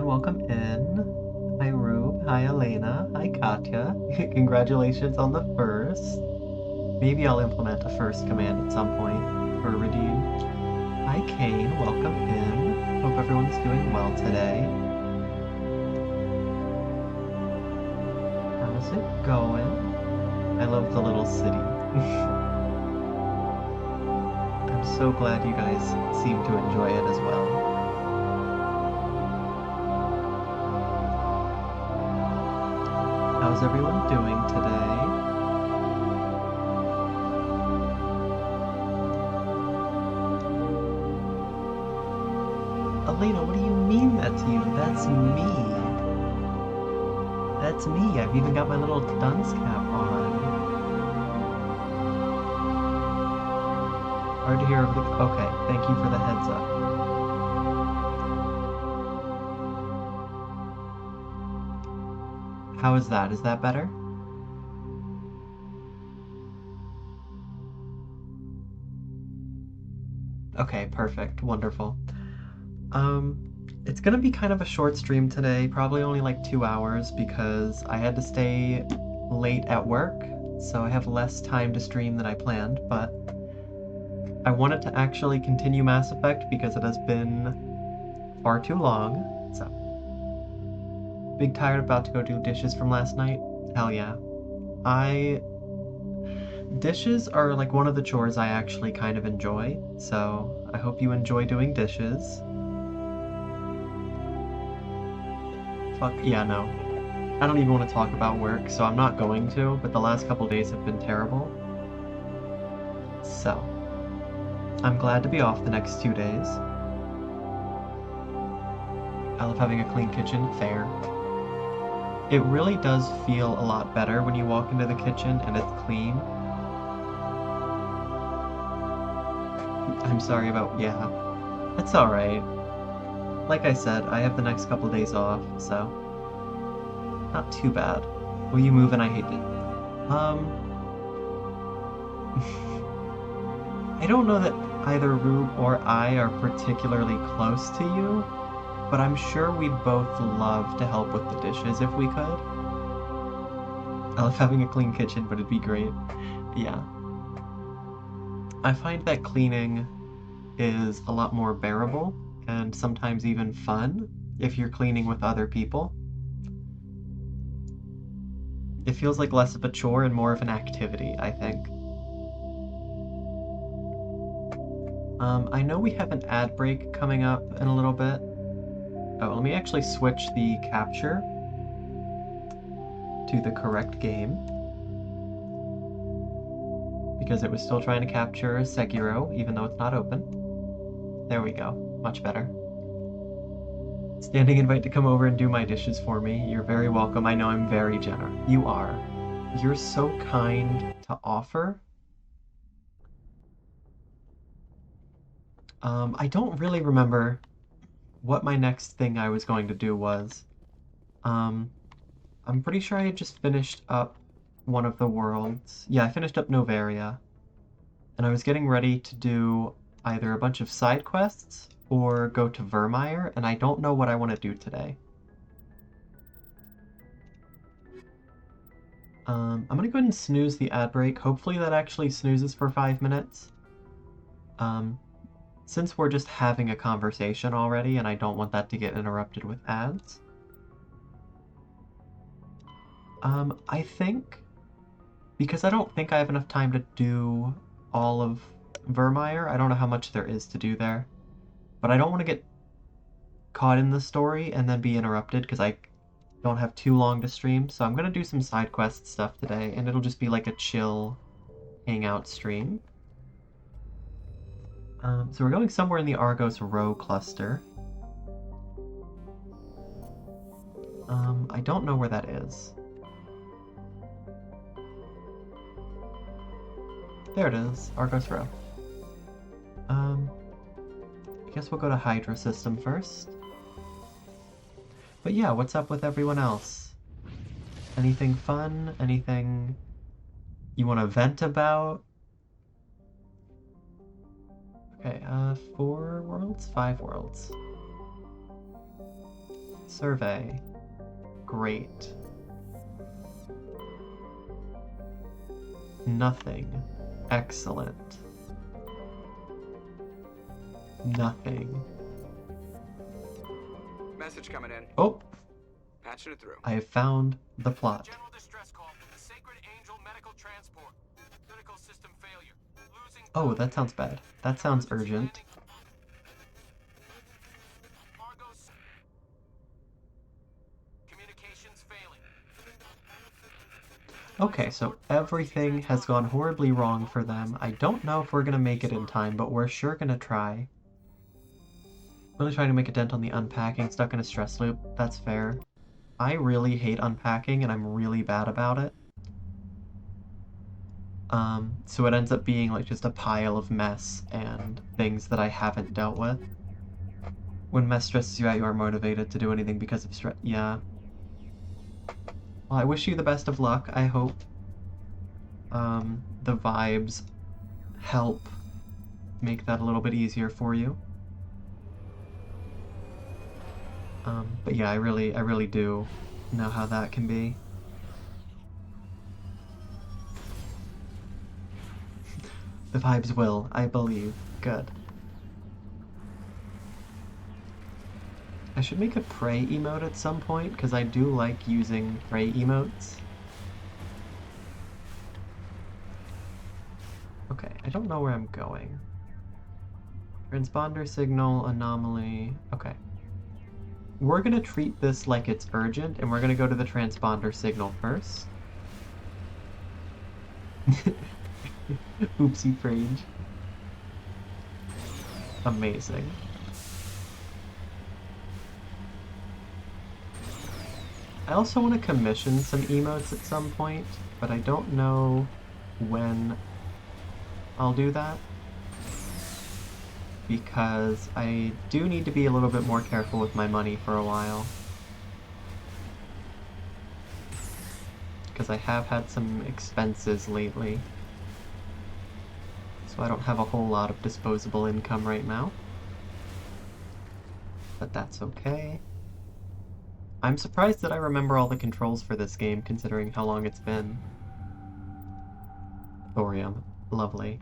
everyone, welcome in. Hi Rube, hi Elena, hi Katya. Congratulations on the first. Maybe I'll implement a first command at some point for redeem. Hi Kane, welcome in. Hope everyone's doing well today. How's it going? I love the little city. I'm so glad you guys seem to enjoy it as well. How's everyone doing today? Elena, what do you mean that's you? That's me. That's me. I've even got my little dunce cap on. Hard to hear. Okay, thank you for the heads up. How is that? Is that better? Okay, perfect. Wonderful. It's gonna be kind of a short stream today, probably only like 2 hours because I had to stay late at work, so I have less time to stream than I planned, but I wanted to actually continue Mass Effect because it has been far too long, so. Big tired about to go do dishes from last night? Hell yeah. Dishes are like one of the chores I actually kind of enjoy, so I hope you enjoy doing dishes. Fuck, yeah, no. I don't even want to talk about work, so I'm not going to, but the last couple days have been terrible. So, I'm glad to be off the next 2 days. I love having a clean kitchen, fair. It really does feel a lot better when you walk into the kitchen and it's clean. I'm sorry about, yeah. It's alright. Like I said, I have the next couple days off, so not too bad. Will you move and I hate it? I don't know that either Rube or I are particularly close to you, but I'm sure we'd both love to help with the dishes if we could. I love having a clean kitchen, but it'd be great. Yeah. I find that cleaning is a lot more bearable and sometimes even fun if you're cleaning with other people. It feels like less of a chore and more of an activity, I think. I know we have an ad break coming up in a little bit. Oh, let me actually switch the capture to the correct game. Because it was still trying to capture Sekiro, even though it's not open. There we go. Much better. Standing invite to come over and do my dishes for me. You're very welcome. I know I'm very generous. You are. You're so kind to offer. I don't really remember what my next thing I was going to do was. I'm pretty sure I had just finished up one of the worlds. Yeah, I finished up Novaria. And I was getting ready to do either a bunch of side quests or go to Vermeer, and I don't know what I want to do today. I'm gonna go ahead and snooze the ad break. Hopefully that actually snoozes for 5 minutes. Since we're just having a conversation already, and I don't want that to get interrupted with ads. I think, because I don't think I have enough time to do all of Vermeer, I don't know how much there is to do there, but I don't want to get caught in the story and then be interrupted because I don't have too long to stream, so I'm gonna do some side quest stuff today, and it'll just be like a chill hangout stream. So we're going somewhere in the Argos Row cluster. I don't know where that is. There it is, Argos Row. I guess we'll go to Hydra System first. But yeah, what's up with everyone else? Anything fun? Anything you want to vent about? Okay, 4 worlds? 5 worlds. Survey. Great. Nothing. Excellent. Nothing. Message coming in. Oh! Patching it through. I have found the plot. General distress call from the Sacred Angel Medical Transport. Critical system failure. Losing Oh, that sounds bad. That sounds urgent. Communications failing. Okay, so everything has gone horribly wrong for them. I don't know if we're gonna make it in time, but we're sure gonna try. Really trying to make a dent on the unpacking, stuck in a stress loop. That's fair. I really hate unpacking, and I'm really bad about it. So it ends up being like just a pile of mess and things that I haven't dealt with. When mess stresses you out, you are motivated to do anything because of stress. Yeah. Well, I wish you the best of luck. I hope the vibes help make that a little bit easier for you. But yeah, I really do know how that can be. The vibes will, I believe. Good. I should make a pray emote at some point, because I do like using pray emotes. Okay, I don't know where I'm going. Transponder signal, anomaly... Okay. We're gonna treat this like it's urgent, and we're gonna go to the transponder signal first. Oopsie Frage. Amazing. I also want to commission some emotes at some point, but I don't know when I'll do that. Because I do need to be a little bit more careful with my money for a while. Because I have had some expenses lately. So I don't have a whole lot of disposable income right now. But that's okay. I'm surprised that I remember all the controls for this game, considering how long it's been. Thorium. Lovely.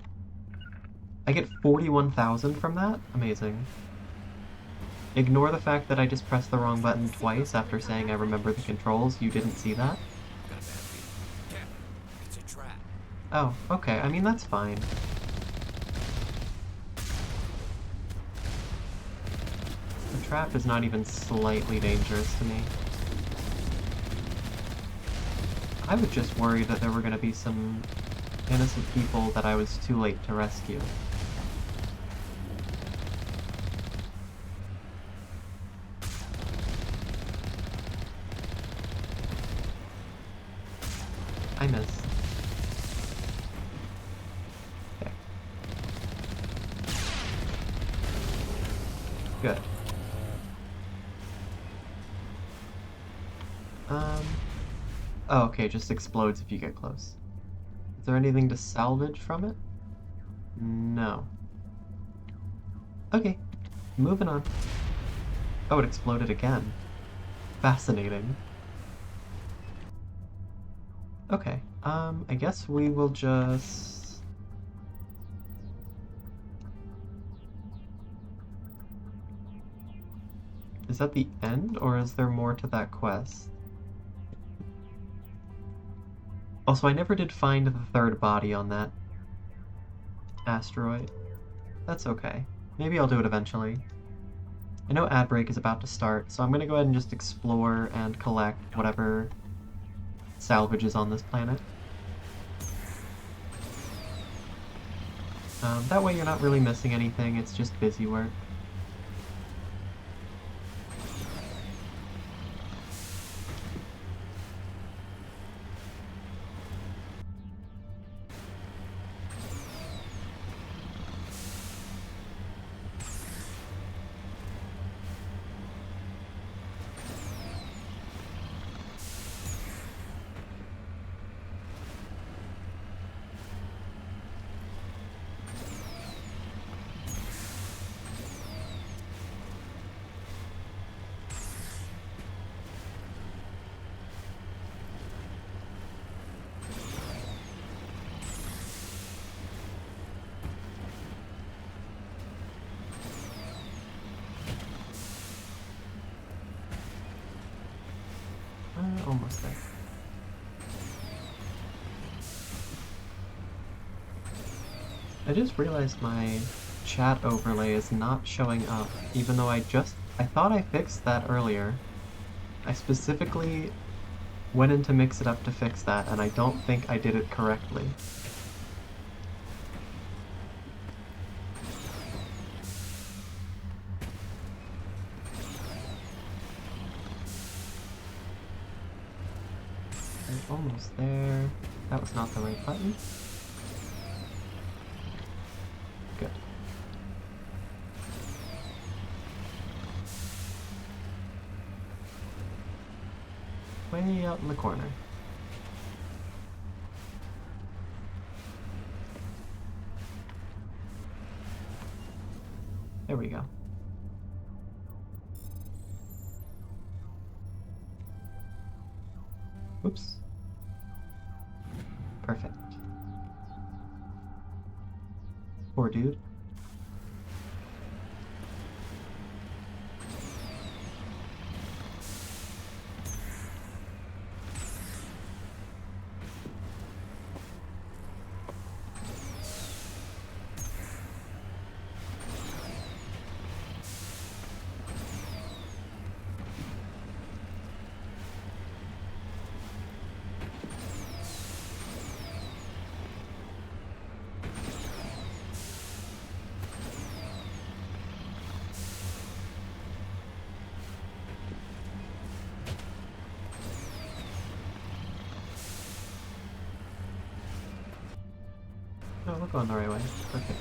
I get 41,000 from that? Amazing. Ignore the fact that I just pressed the wrong button twice after saying I remember the controls. You didn't see that? It's a trap. Oh, okay. I mean, that's fine. The trap is not even slightly dangerous to me. I was just worried that there were going to be some innocent people that I was too late to rescue. I missed. Okay. Good. Oh, okay, it just explodes if you get close. Is there anything to salvage from it? No. Okay, moving on. Oh, it exploded again. Fascinating. Okay, I guess we will just... Is that the end, or is there more to that quest? Also, I never did find the third body on that asteroid. That's okay. Maybe I'll do it eventually. I know ad break is about to start, so I'm gonna go ahead and just explore and collect whatever salvage is on this planet. That way you're not really missing anything, it's just busy work. Almost there. I just realized my chat overlay is not showing up, even though I thought I fixed that earlier. I specifically went in to mix it up to fix that, and I don't think I did it correctly. Okay, almost there. That was not the right button. Good. Way out in the corner. There we go. Oops. Perfect. Poor dude. Oh, we're going the right way. Perfect.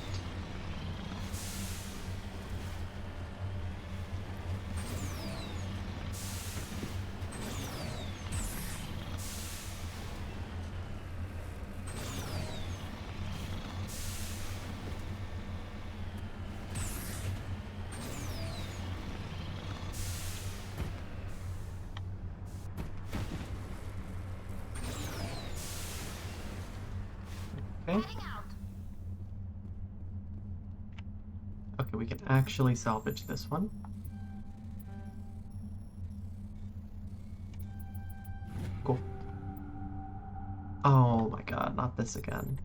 Okay. Okay, we can actually salvage this one. Cool. Oh my god, not this again.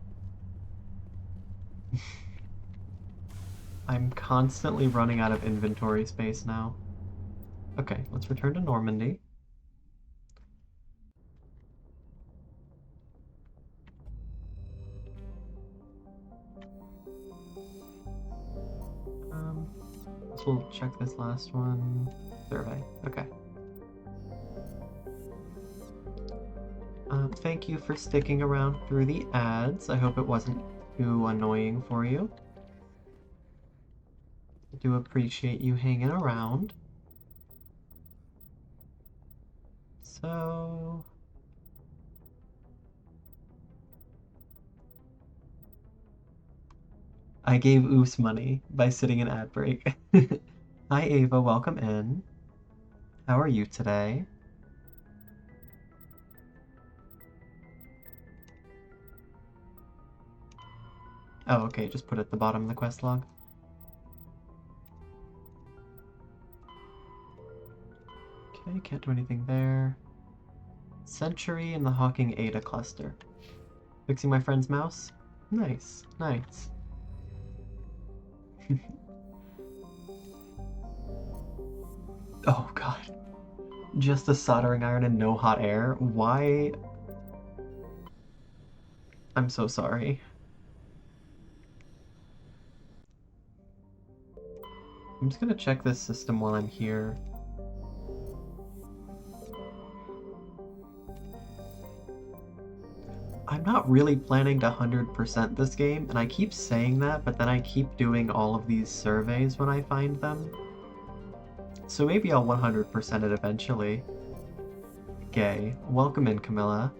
I'm constantly running out of inventory space now. Okay, let's return to Normandy. So we'll check this last one. Survey. Okay. Thank you for sticking around through the ads. I hope it wasn't too annoying for you. I do appreciate you hanging around. So... I gave Oos money by sitting in ad break. Hi Ava, welcome in. How are you today? Oh, okay, just put it at the bottom of the quest log. Okay, can't do anything there. Century in the Hawking Ada cluster. Fixing my friend's mouse? Nice, nice. Oh god. Just a soldering iron and no hot air? Why? I'm so sorry. I'm just gonna check this system while I'm here. I'm not really planning to 100% this game, and I keep saying that, but then I keep doing all of these surveys when I find them. So maybe I'll 100% it eventually. Gay. Welcome in, Camilla.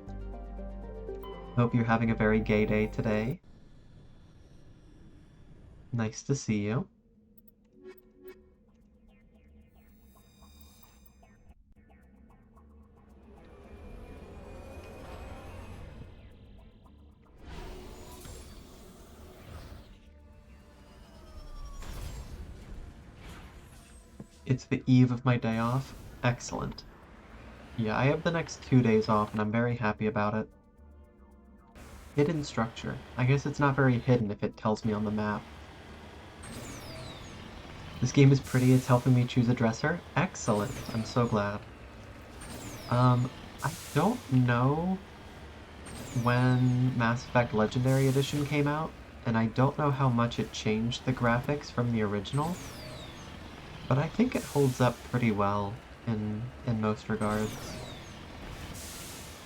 Hope you're having a very gay day today. Nice to see you. It's the eve of my day off. Excellent. Yeah, I have the next 2 days off, and I'm very happy about it. Hidden structure. I guess it's not very hidden if it tells me on the map. This game is pretty, it's helping me choose a dresser. Excellent, I'm so glad. I don't know when Mass Effect Legendary Edition came out, and I don't know how much it changed the graphics from the original, but I think it holds up pretty well in most regards.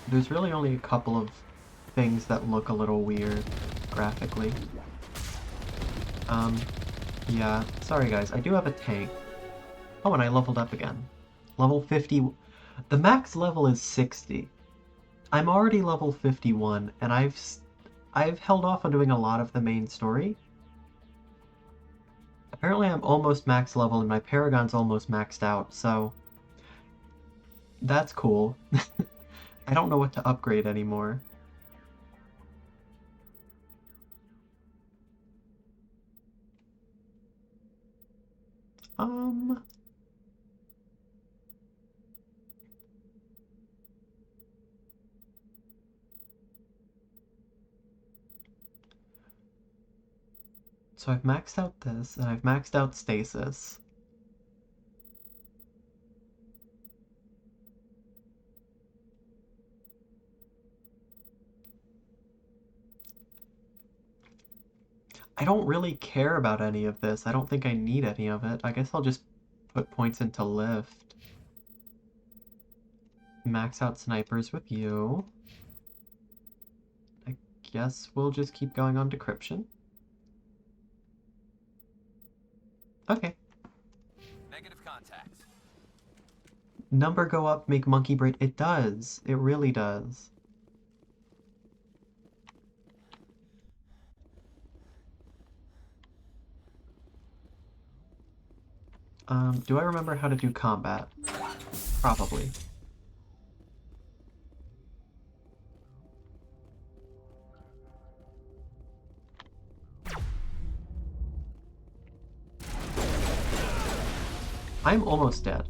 There's really only a couple of things that look a little weird graphically. Yeah, sorry guys, I do have a tank. Oh, and I leveled up again. Level 50. The max level is 60. I'm already level 51, and I've held off on doing a lot of the main story. Apparently I'm almost max level and my Paragon's almost maxed out, so that's cool. I don't know what to upgrade anymore. So I've maxed out this, and I've maxed out stasis. I don't really care about any of this. I don't think I need any of it. I guess I'll just put points into lift. Max out snipers with you. I guess we'll just keep going on decryption. Okay. Negative contact. Number go up, make monkey braid. It does. It really does. Do I remember how to do combat? Probably. I'm almost dead.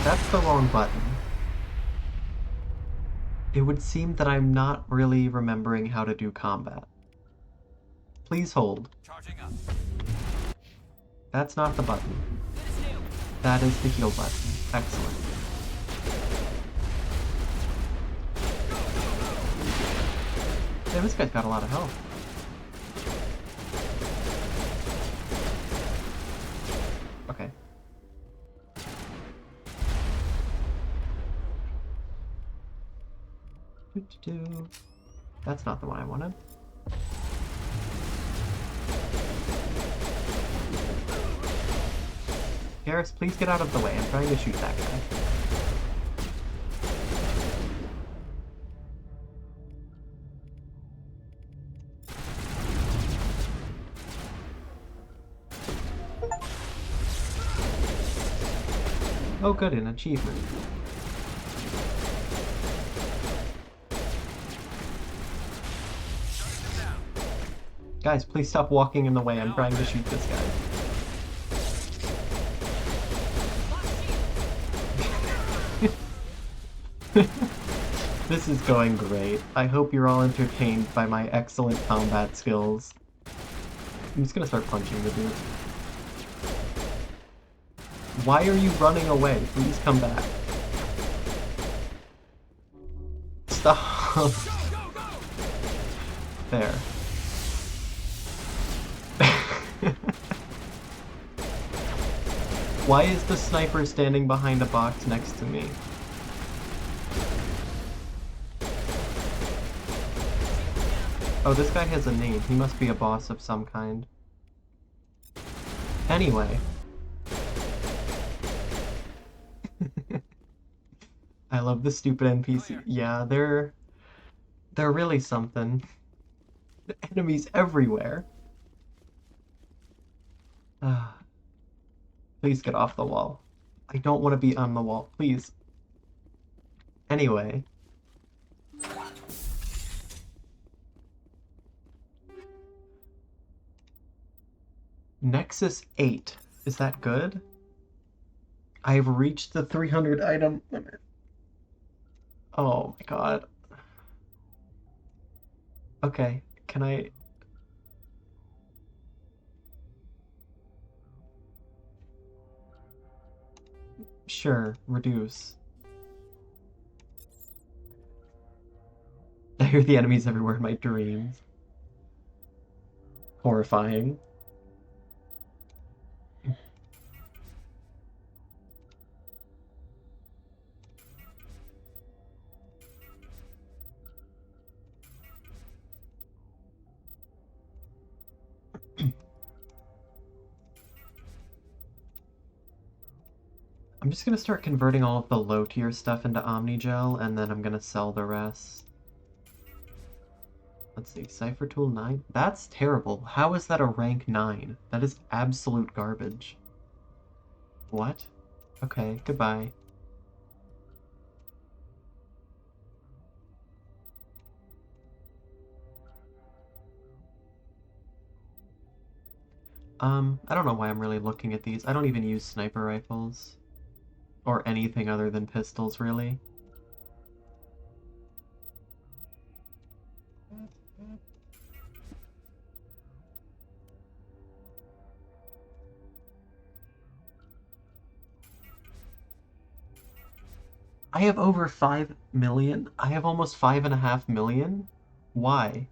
That's the wrong button. It would seem that I'm not really remembering how to do combat. Please hold. Charging up. That's not the button. That is the heal button. Excellent. Yeah, this guy's got a lot of health. Okay. That's not the one I wanted. Garrus, please get out of the way. I'm trying to shoot that guy. Oh good, an achievement. Guys, please stop walking in the way. I'm trying to shoot this guy. This is going great. I hope you're all entertained by my excellent combat skills. I'm just gonna start punching the dude. Why are you running away? Please come back. Stop. There. Why is the sniper standing behind a box next to me? Oh, this guy has a name. He must be a boss of some kind. Anyway. I love the stupid NPC. Yeah, they're really something. The enemies everywhere. Please get off the wall. I don't want to be on the wall. Please. Anyway. Nexus 8. Is that good? I have reached the 300 item limit. Oh my god. Okay, can I... Sure, reduce. I hear the enemies everywhere in my dreams. Horrifying. I'm just gonna start converting all of the low tier stuff into Omnigel, and then I'm gonna sell the rest. Let's see, Cipher Tool 9? That's terrible. How is that a rank 9? That is absolute garbage. What? Okay, goodbye. I don't know why I'm really looking at these. I don't even use sniper rifles. Or anything other than pistols, really. I have over 5 million? I have almost 5.5 million? Why?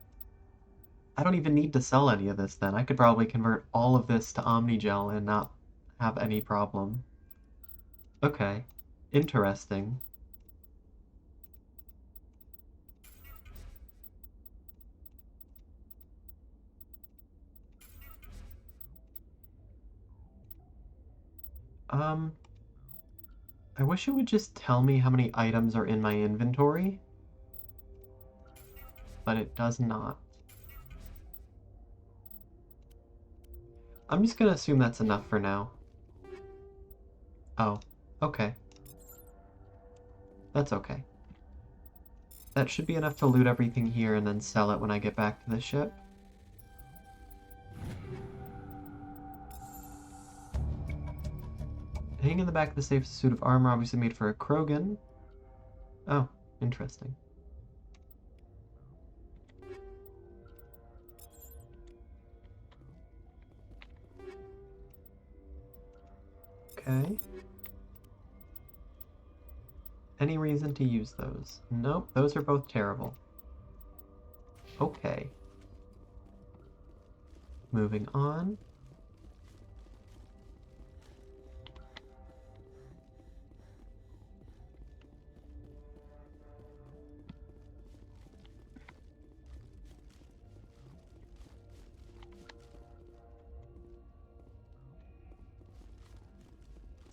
I don't even need to sell any of this then. I could probably convert all of this to Omnigel and not have any problem. Okay. Interesting. Um, I wish it would just tell me how many items are in my inventory, but it does not. I'm just gonna assume that's enough for now. Oh, okay. That's okay. That should be enough to loot everything here and then sell it when I get back to the ship. Hanging in the back of the safe is a suit of armor obviously made for a Krogan. Oh, interesting. Okay. Any reason to use those? Nope, those are both terrible. Okay. Moving on.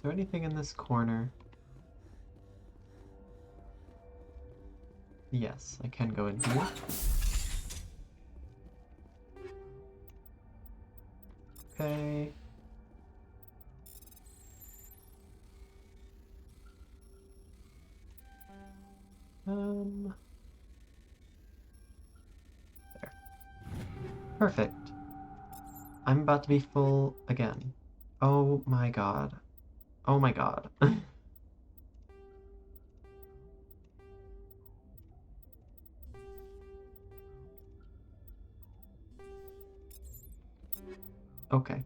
Is there anything in this corner? Yes, I can go in here. Okay. There. Perfect. I'm about to be full again. Oh my god. Oh my god. Okay.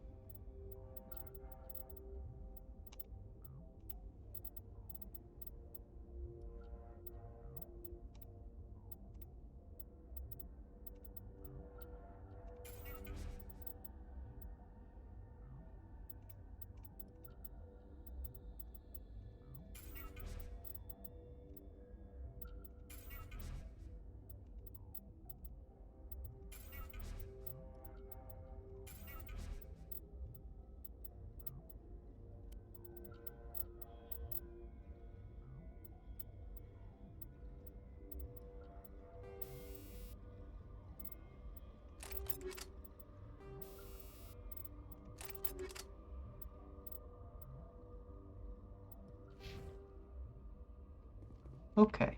Okay.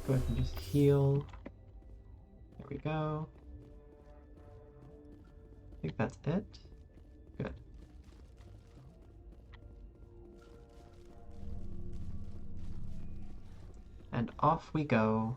Go ahead and just heal. There we go. I think that's it. Good. And off we go.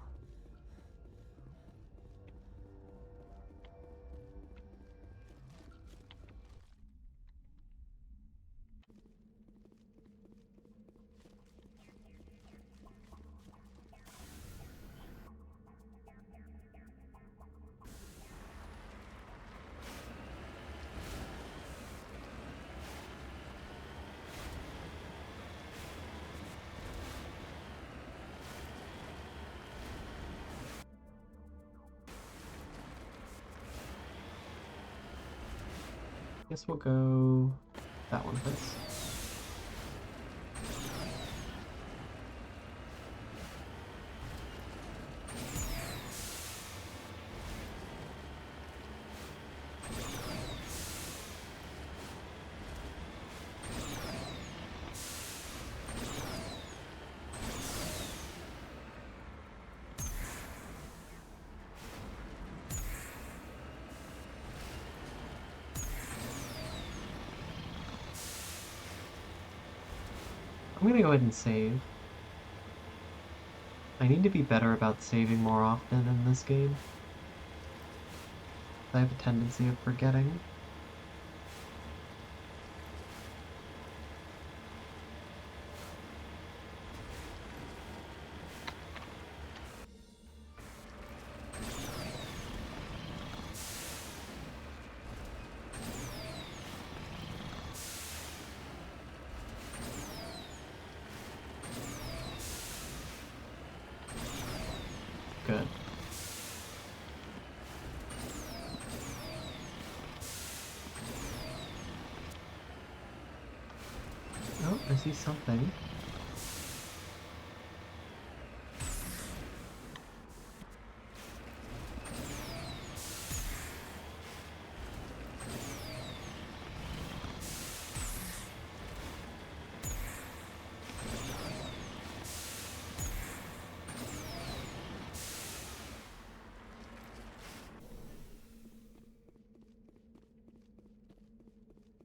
Guess we'll go that one first. I'm gonna go ahead and save. I need to be better about saving more often in this game. I have a tendency of forgetting. Good. Oh, I see something.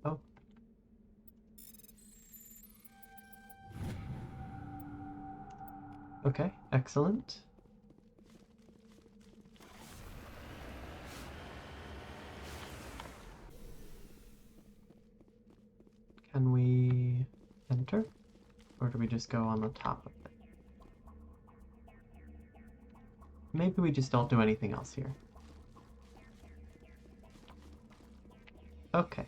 Oh. Okay, excellent. Can we enter? Or do we just go on the top of it? Maybe we just don't do anything else here. Okay.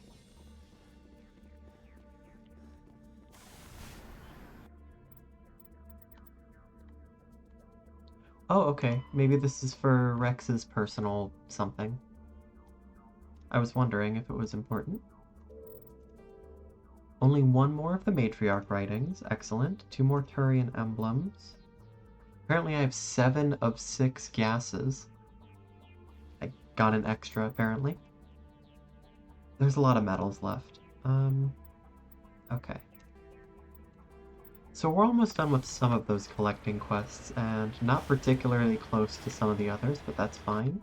Oh, okay. Maybe this is for Rex's personal something. I was wondering if it was important. Only one more of the matriarch writings. Excellent. 2 more Turian emblems. Apparently I have 7 of 6 gases. I got an extra, apparently. There's a lot of metals left. Okay. So we're almost done with some of those collecting quests, and not particularly close to some of the others, but that's fine.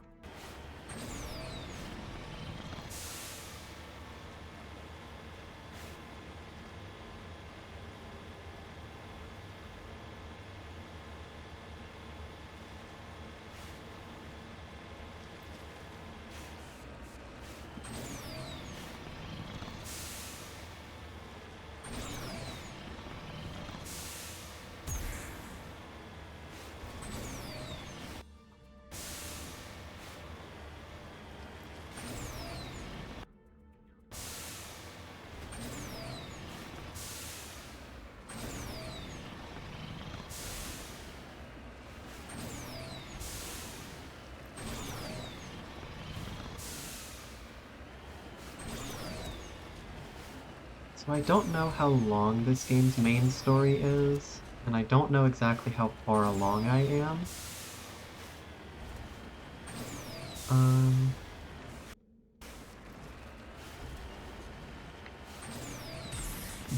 So I don't know how long this game's main story is, and I don't know exactly how far along I am.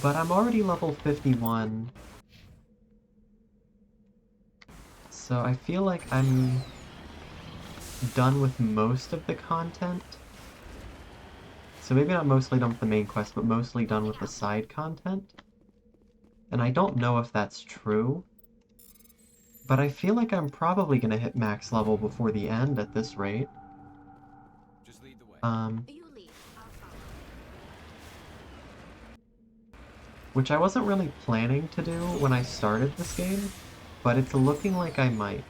But I'm already level 51, so I feel like I'm done with most of the content. So maybe not mostly done with the main quest, but mostly done with the side content. And I don't know if that's true. But I feel like I'm probably gonna hit max level before the end at this rate. Just lead the way. You lead. I'll follow. Which I wasn't really planning to do when I started this game, but it's looking like I might.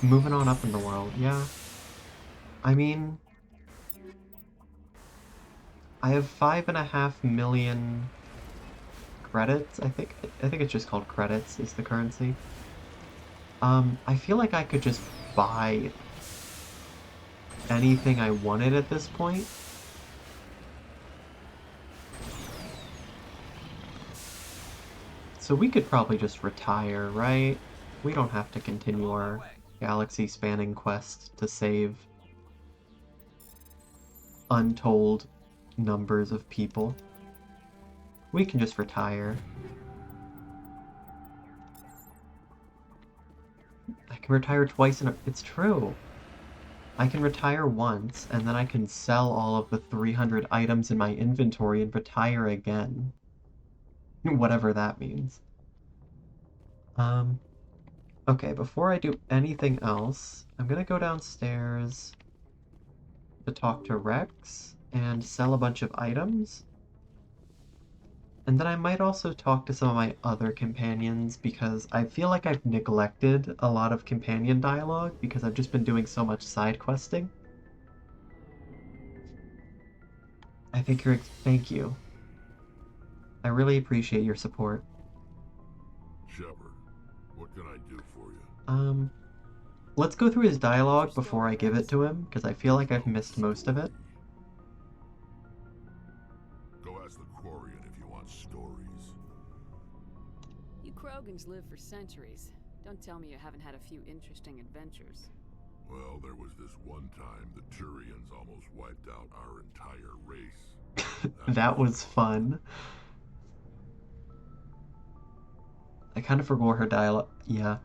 Moving on up in the world, yeah. I mean, I have 5.5 million credits, I think. I think it's just called credits is the currency. I feel like I could just buy anything I wanted at this point. So we could probably just retire, right? We don't have to continue our galaxy-spanning quest to save untold numbers of people. We can just retire. I can retire twice in a... It's true. I can retire once, and then I can sell all of the 300 items in my inventory and retire again. Whatever that means. Okay, before I do anything else, I'm gonna go downstairs to talk to Rex and sell a bunch of items. And then I might also talk to some of my other companions because I feel like I've neglected a lot of companion dialogue because I've just been doing so much side questing. I think you're... Thank you. I really appreciate your support. Shepard, what can I do for you? Let's go through his dialogue before I give it to him, because I feel like I've missed most of it. Go ask the Quarian if you want stories. You Krogans live for centuries. Don't tell me you haven't had a few interesting adventures. Well, there was this one time the Turians almost wiped out our entire race. That was fun. I kind of forgot her dialogue. Yeah.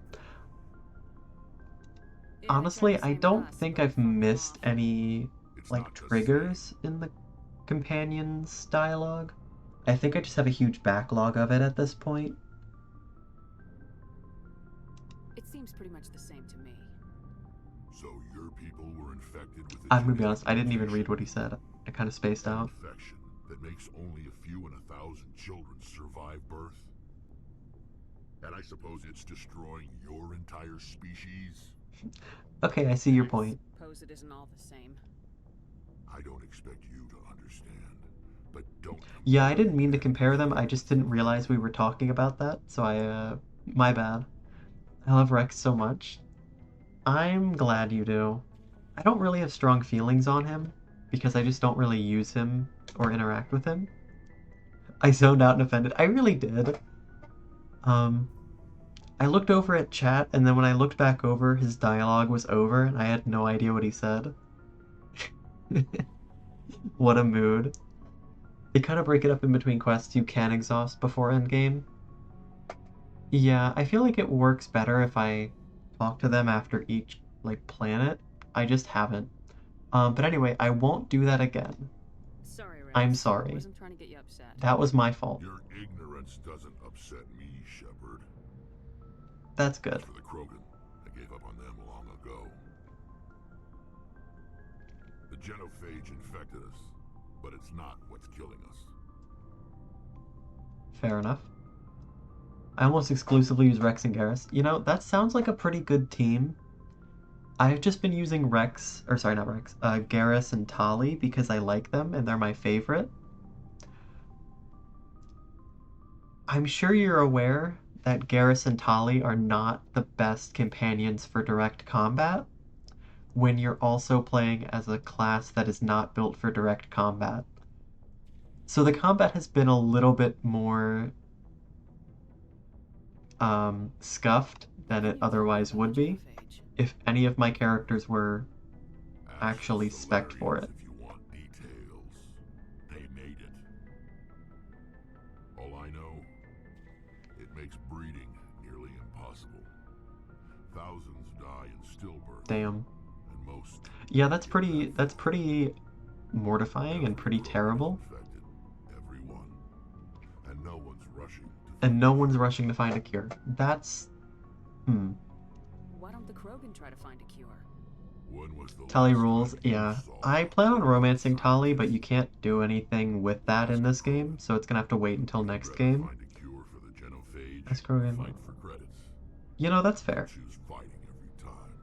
Honestly, I don't think I've missed any, like, triggers in the companions' dialogue. I think I just have a huge backlog of it at this point. It seems pretty much the same to me. So your people were infected with I'm gonna be honest, I didn't even read what he said. I kind of spaced out. Infection that makes only a few in 1,000 children survive birth. And I suppose it's destroying your entire species? Okay, I see your point. Suppose it isn't all the same. I don't expect you to understand, but don't... Yeah, I didn't mean to compare them, I just didn't realize we were talking about that, so my bad. I love Rex so much. I'm glad you do. I don't really have strong feelings on him, because I just don't really use him or interact with him. I zoned out and offended. I really did. I looked over at chat, and then when I looked back over, his dialogue was over, and I had no idea what he said. What a mood. They kind of break it up in between quests you can exhaust before endgame. Yeah, I feel like it works better if I talk to them after each, like, planet. I just haven't. But anyway, I won't do that again. Sorry, Rex. I'm sorry. I wasn't trying to get you upset. That was my fault. Your ignorance doesn't upset me, Shepard. That's good. For the Krogan, I gave up on them long ago. The genophage infected us, but it's not what's killing us. Fair enough. I almost exclusively use Rex and Garrus. You know, that sounds like a pretty good team. I've just been using Rex, or sorry, not Rex, Garrus and Tali because I like them and they're my favorite. I'm sure you're aware that Garrus and Tali are not the best companions for direct combat when you're also playing as a class that is not built for direct combat. So the combat has been a little bit more scuffed than it otherwise would be if any of my characters were actually spec'd for it. If you want details, they made it. All I know, it makes breeding nearly impossible. Thousands die in stillbirth. Damn. And most... Yeah, that's pretty mortifying and pretty terrible. Infected. Everyone. And no one's rushing to And no one's rushing to find a cure. That's... try to find a cure. When was the Tali last rules, time you yeah. saw I a plan on romancing cure? Tali, but you can't do anything with that in this game, so it's gonna have to wait until You'd next rather game. find a cure for the genophage That's or correct. fight for credits. You know, that's I fair. choose fighting every time.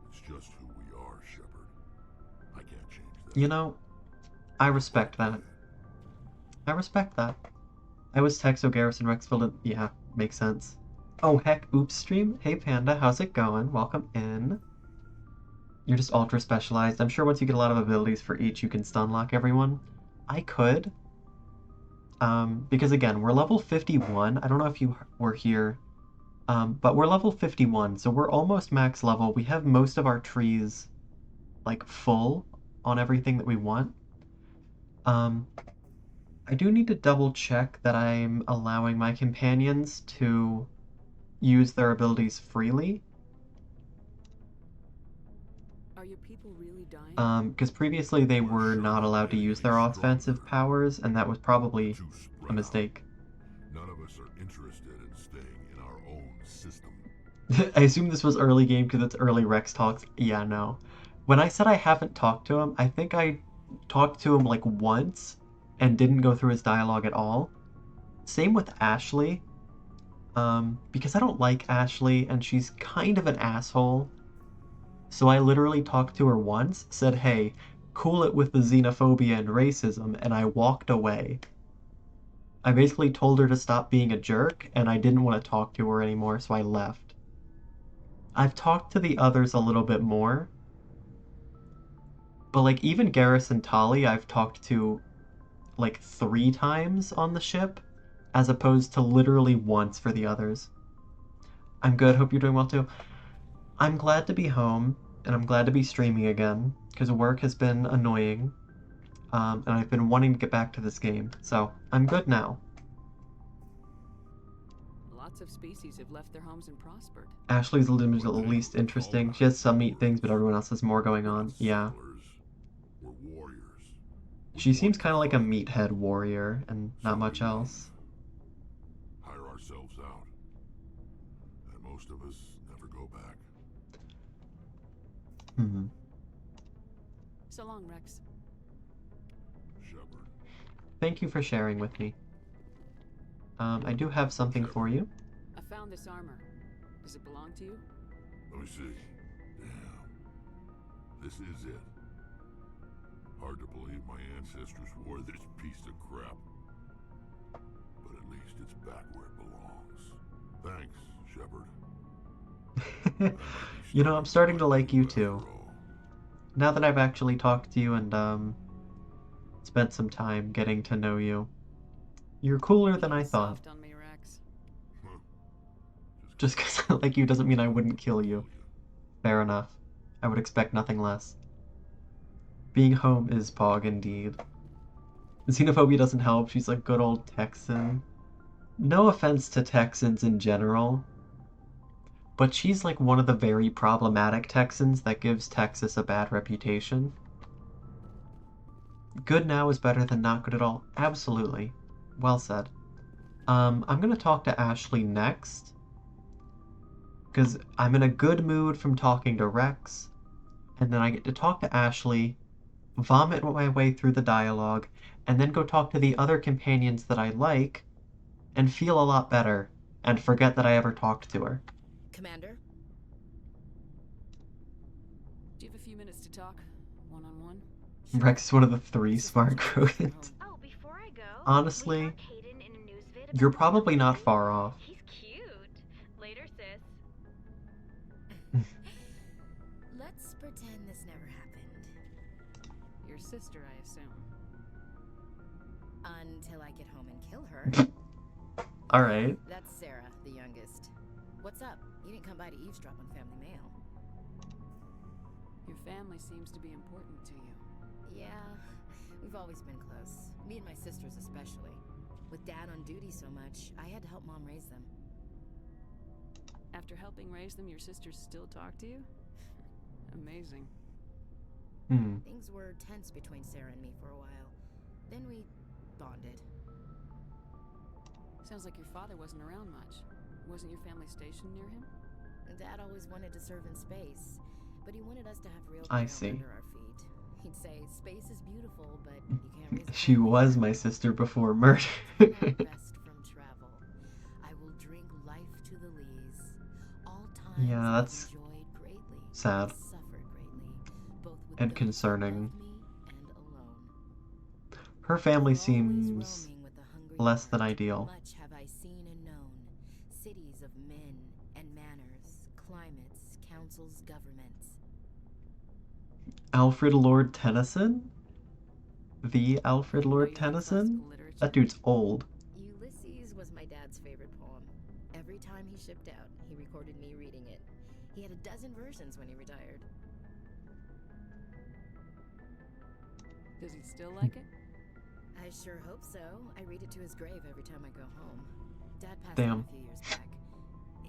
It's just who we are, Shepard. I can't change that. You know, I respect that. I respect that. I was Texo Garrison Rexville. Yeah, makes sense. Oh heck, oops stream. Hey Panda, how's it going? Welcome in. You're just ultra specialized. I'm sure once you get a lot of abilities for each, you can stun lock everyone. I could. Because again, we're level 51. I don't know if you were here. But we're level 51, so we're almost max level. We have most of our trees, like, full on everything that we want. I do need to double check that I'm allowing my companions to use their abilities freely. Are your people really dying? Because previously they We're were sure not not allowed to getting use any their offensive stronger. powers, and that was We're probably too a spread out. mistake. None of us are interested in staying in our own system. I assume this was early game because it's early Rex talks. Yeah, no. When I said I haven't talked to him, I think I talked to him like once and didn't go through his dialogue at all. Same with Ashley. Because I don't like Ashley and she's kind of an asshole. So I literally talked to her once, said, hey, cool it with the xenophobia and racism, and I walked away. I basically told her to stop being a jerk, and I didn't want to talk to her anymore, so I left. I've talked to the others a little bit more, but like even Garrison Tali I've talked to like 3 times on the ship, as opposed to literally once for the others. I'm good, hope you're doing well too. I'm glad to be home, and I'm glad to be streaming again, because work has been annoying, and I've been wanting to get back to this game, so I'm good now. Lots of species have left their homes and prospered. Ashley's the One least thing we interesting. call She has some out neat things, but everyone else has more going We're on. not Yeah. settlers. We're warriors. We She want seems to kind of like a fight. meathead warrior, and So not much we else. leave. Hire ourselves out. And most of us never go back. Hmm. So long, Rex. Shepard. Thank you for sharing with me. I do have something for you. I found this armor. Does it belong to you? Let me see. Damn. This is it. Hard to believe my ancestors wore this piece of crap. But at least it's back where it belongs. Thanks, Shepard. You know, I'm starting to like you too. after all. Now that I've actually talked to you and spent some time getting to know you. You're cooler than I thought. Soft on me, Rex. Huh. Just because I like you doesn't mean I wouldn't kill you. Fair enough. I would expect nothing less. Being home is pog indeed. Xenophobia doesn't help, she's a good old Texan. No offense to Texans in general, but she's like one of the very problematic Texans that gives Texas a bad reputation. Good now is better than not good at all. Absolutely. Well said. I'm gonna talk to Ashley next, because I'm in a good mood from talking to Rex, and then I get to talk to Ashley, vomit my way through the dialogue, and then go talk to the other companions that I like, and feel a lot better, and forget that I ever talked to her. Commander? Do you have a few minutes to talk? One-on-one? Rex is one of the 3 smart Krogans. Oh, before I go, Honestly, we saw Caden in a news vid about you're the probably not Sultan. far off. He's cute. Later, sis. Let's pretend this never happened. Your sister, I assume. Until I get home and kill her. Alright. That's Sarah, the youngest. What's up? You didn't come by to eavesdrop on family mail. Your family seems to be important to you. Yeah, we've always been close. Me and my sisters especially. With Dad on duty so much, I had to help Mom raise them. After helping raise them, your sisters still talk to you? Amazing. Things were tense between Sarah and me for a while. Then we bonded. Sounds like your father wasn't around much. Wasn't your family stationed near him? Dad always wanted to serve in space, but he wanted us to have real I ground see. under our feet. He'd say, space is beautiful, but you can't raise a She family was there." my sister before murder. "Not rest from travel. I will drink life to the lees. All times Yeah, I've that's enjoyed greatly, sad. suffered greatly, both with And those who concerning. love me and alone. Her family We're always seems roaming with the hungry less than heart. ideal. Much have I seen and known. Cities of men and manners, climates, councils, governments. Alfred Lord Tennyson? The Alfred Know Lord you like Tennyson? classical literature? That dude's old. Ulysses was my dad's favorite poem. Every time he shipped out, he recorded me reading it. He had a dozen versions when he retired. Does he still like it? I sure hope so. I read it to his grave every time I go home. Dad passed Damn. on a few years back.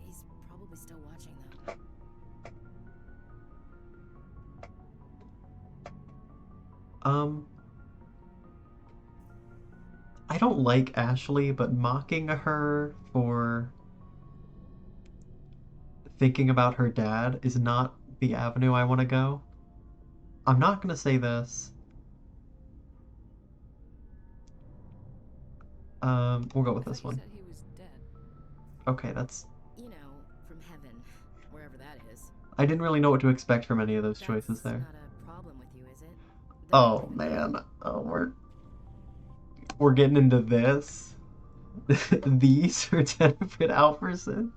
He's probably still watching, though. I don't like Ashley, but mocking her for thinking about her dad is not the avenue I want to go. I'm not going to say this. We'll go with I this thought you one. said he was dead. Okay, that's... You know, from heaven, wherever that is. I didn't really know what to expect from any of those That's choices there. not a problem with you, is it? They're Oh, okay with it. man. Oh, we're getting into this. The Sir Tenford Alferson.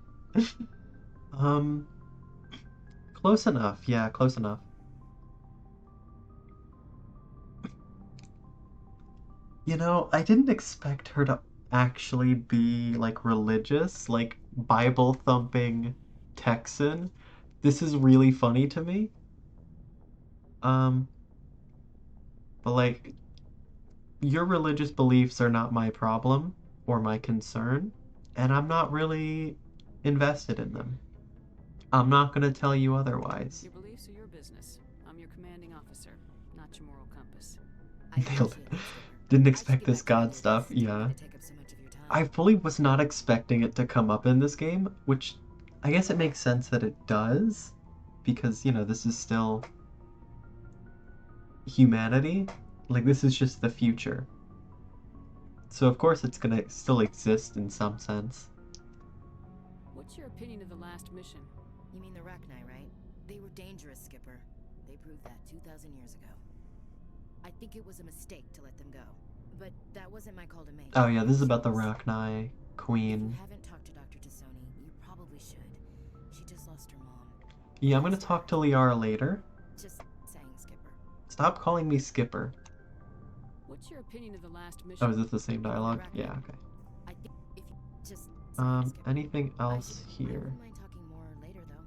Close enough. Yeah, close enough. You know, I didn't expect her to actually be, like, religious, like, Bible-thumping Texan. This is really funny to me. But, like, your religious beliefs are not my problem or my concern, and I'm not really invested in them. I'm not going to tell you otherwise. Your beliefs are your business. I'm your commanding officer, not your moral compass. I Nailed appreciate it. it, Skipper. Didn't I expect should get this back to God my stuff, list. Didn't yeah. mean to take up so much of your time. I fully was not expecting it to come up in this game, which I guess it makes sense that it does, because, you know, this is still humanity. Like, this is just the future. So, of course, it's gonna still exist in some sense. What's your opinion of the last mission? You mean the Rachni, right? They were dangerous, Skipper. They proved that 2,000 years ago. I think it was a mistake to let them go. But that wasn't my call to make. Oh, yeah, this is about the Yours. Rachni If you Queen. haven't talked to Dr. Tassoni, you probably should. She just lost her mom. Yeah, I'm gonna talk to Liara later. Just saying, Skipper. Stop calling me Skipper. What's your opinion of the last mission? Oh, is this the same dialogue? Yeah, okay. I think if you just saying, Skipper. Anything I else I here? wouldn't mind talking more later, though.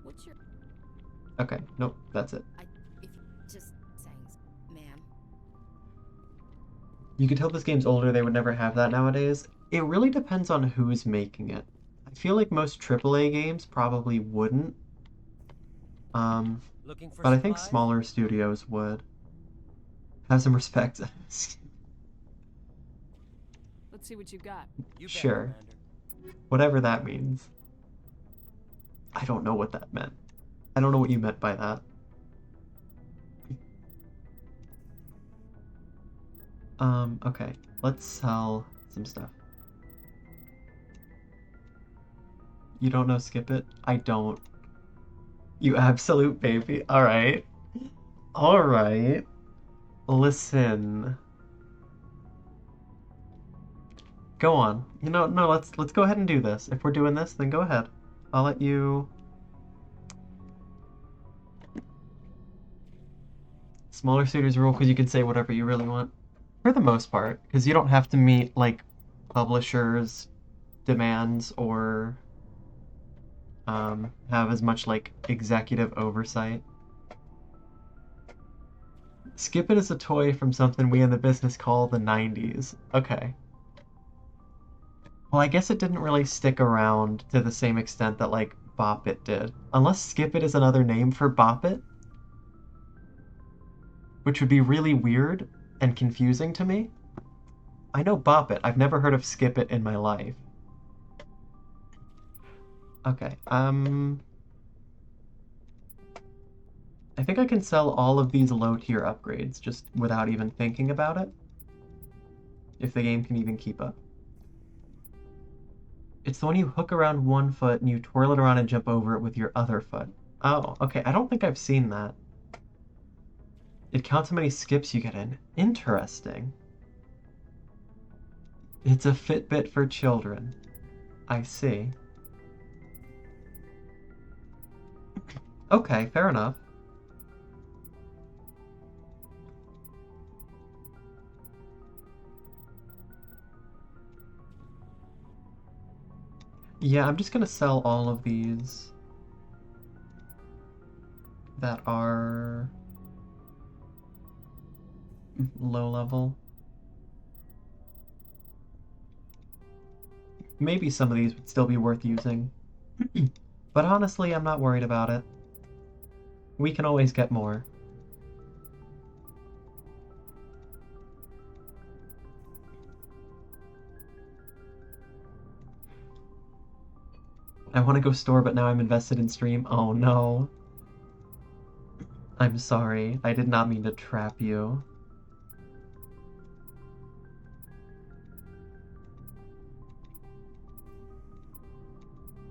What's your Okay, nope, that's it. If you just saying, ma'am. You can tell this game's older, they would never have that nowadays. It really depends on who's making it. I feel like most AAA games probably wouldn't. Looking for But I think supplies? smaller studios would. Have some respect. Let's see what you got. You bet, Sure. Commander. Whatever that means. I don't know what that meant. I don't know what you meant by that. Okay. Let's sell some stuff. You don't know Skip It? I don't. You absolute baby. Alright. Alright. Listen. Go on. You know, no, let's go ahead and do this. If we're doing this, then go ahead. I'll let you... Smaller studios rule because you can say whatever you really want. For the most part. Because you don't have to meet, like, publishers' demands or have as much, like, executive oversight. Skip It is a toy from something we in the business call the 90s. Okay. Well, I guess it didn't really stick around to the same extent that, like, Bop It did. Unless Skip It is another name for Bop It. Which would be really weird and confusing to me. I know Bop It. I've never heard of Skip It in my life. Okay, I think I can sell all of these low-tier upgrades just without even thinking about it. If the game can even keep up. It's the one you hook around one foot and you twirl it around and jump over it with your other foot. Oh, okay, I don't think I've seen that. It counts how many skips you get in. Interesting. It's a Fitbit for children. I see. Okay, fair enough. Yeah, I'm just gonna sell all of these that are low level. Maybe some of these would still be worth using. But honestly, I'm not worried about it. We can always get more. I want to go store, but now I'm invested in stream. Oh no. I'm sorry. I did not mean to trap you.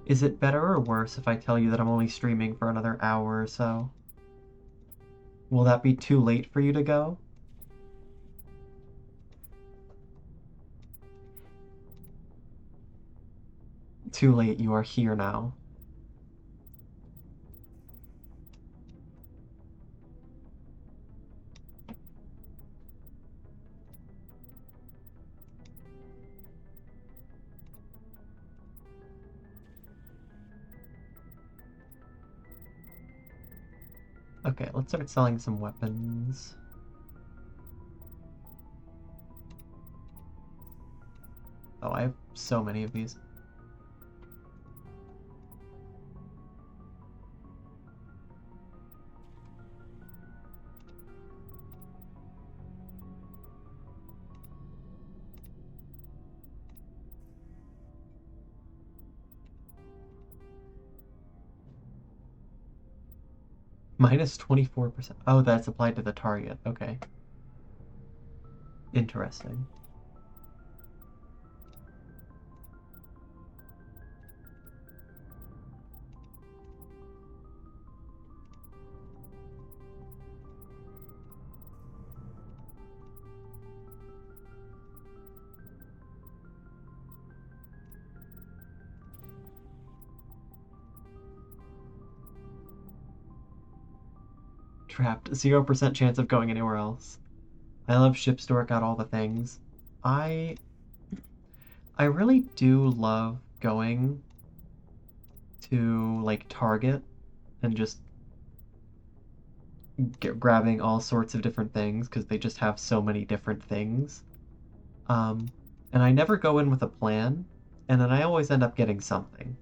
Is it better or worse if I tell you that I'm only streaming for another hour or so? Will that be too late for you to go? Too late, you are here now. Okay, let's start selling some weapons. Oh, I have so many of these. Minus 24%. Oh, that's applied to the target. Okay. Interesting. Trapped. 0% chance of going anywhere else. I love ship store, got all the things. I really do love going to like Target and just grabbing all sorts of different things because they just have so many different things. And I never go in with a plan, and then I always end up getting something.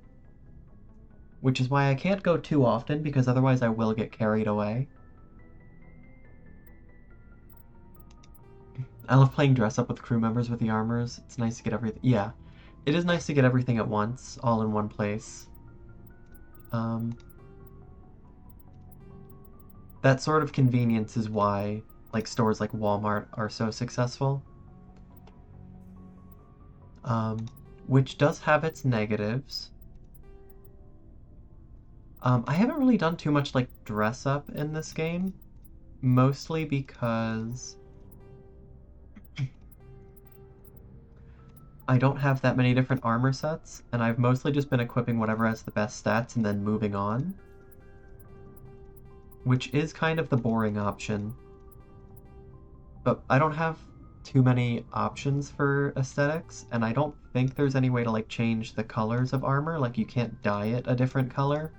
Which is why I can't go too often because otherwise I will get carried away. I love playing dress up with crew members with the armors. It's nice to get everything. Yeah, it is nice to get everything at once, all in one place. That sort of convenience is why like stores like Walmart are so successful. Which does have its negatives. I haven't really done too much like dress up in this game, mostly because I don't have that many different armor sets, and I've mostly just been equipping whatever has the best stats and then moving on. Which is kind of the boring option. But I don't have too many options for aesthetics, and I don't think there's any way to like change the colors of armor, like you can't dye it a different color.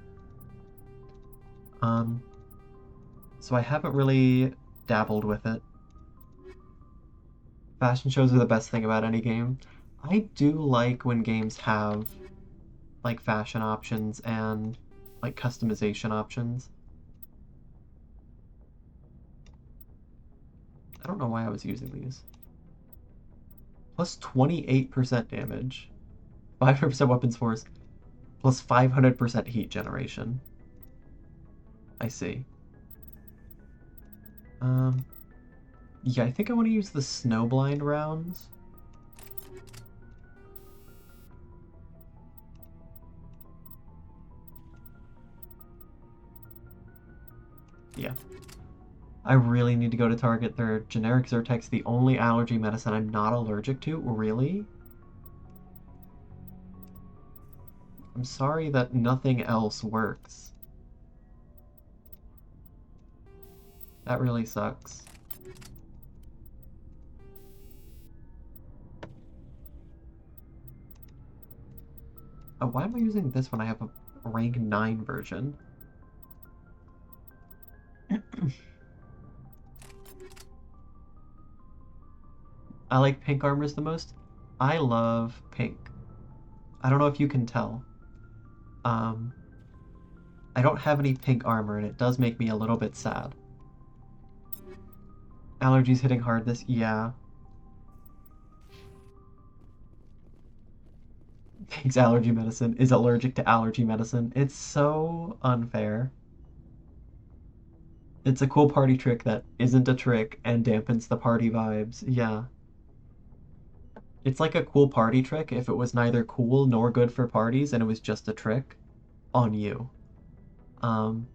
So I haven't really dabbled with it. Fashion shows are the best thing about any game. I do like when games have like fashion options and like customization options. I don't know why I was using these. Plus 28% damage. 5% weapons force. Plus 500% heat generation. I see. Yeah, I think I want to use the snowblind rounds. Yeah. I really need to go to Target. Their generic Zyrtex, the only allergy medicine I'm not allergic to. Really? I'm sorry that nothing else works. That really sucks. Oh, why am I using this when I have a rank 9 version? I like pink armors the most. I love pink. I don't know if you can tell. I don't have any pink armor, and it does make me a little bit sad. Allergies hitting hard this... yeah. Pink's allergy medicine is allergic to allergy medicine. It's so unfair. It's a cool party trick that isn't a trick and dampens the party vibes. Yeah. It's like a cool party trick if it was neither cool nor good for parties and it was just a trick on you. I'm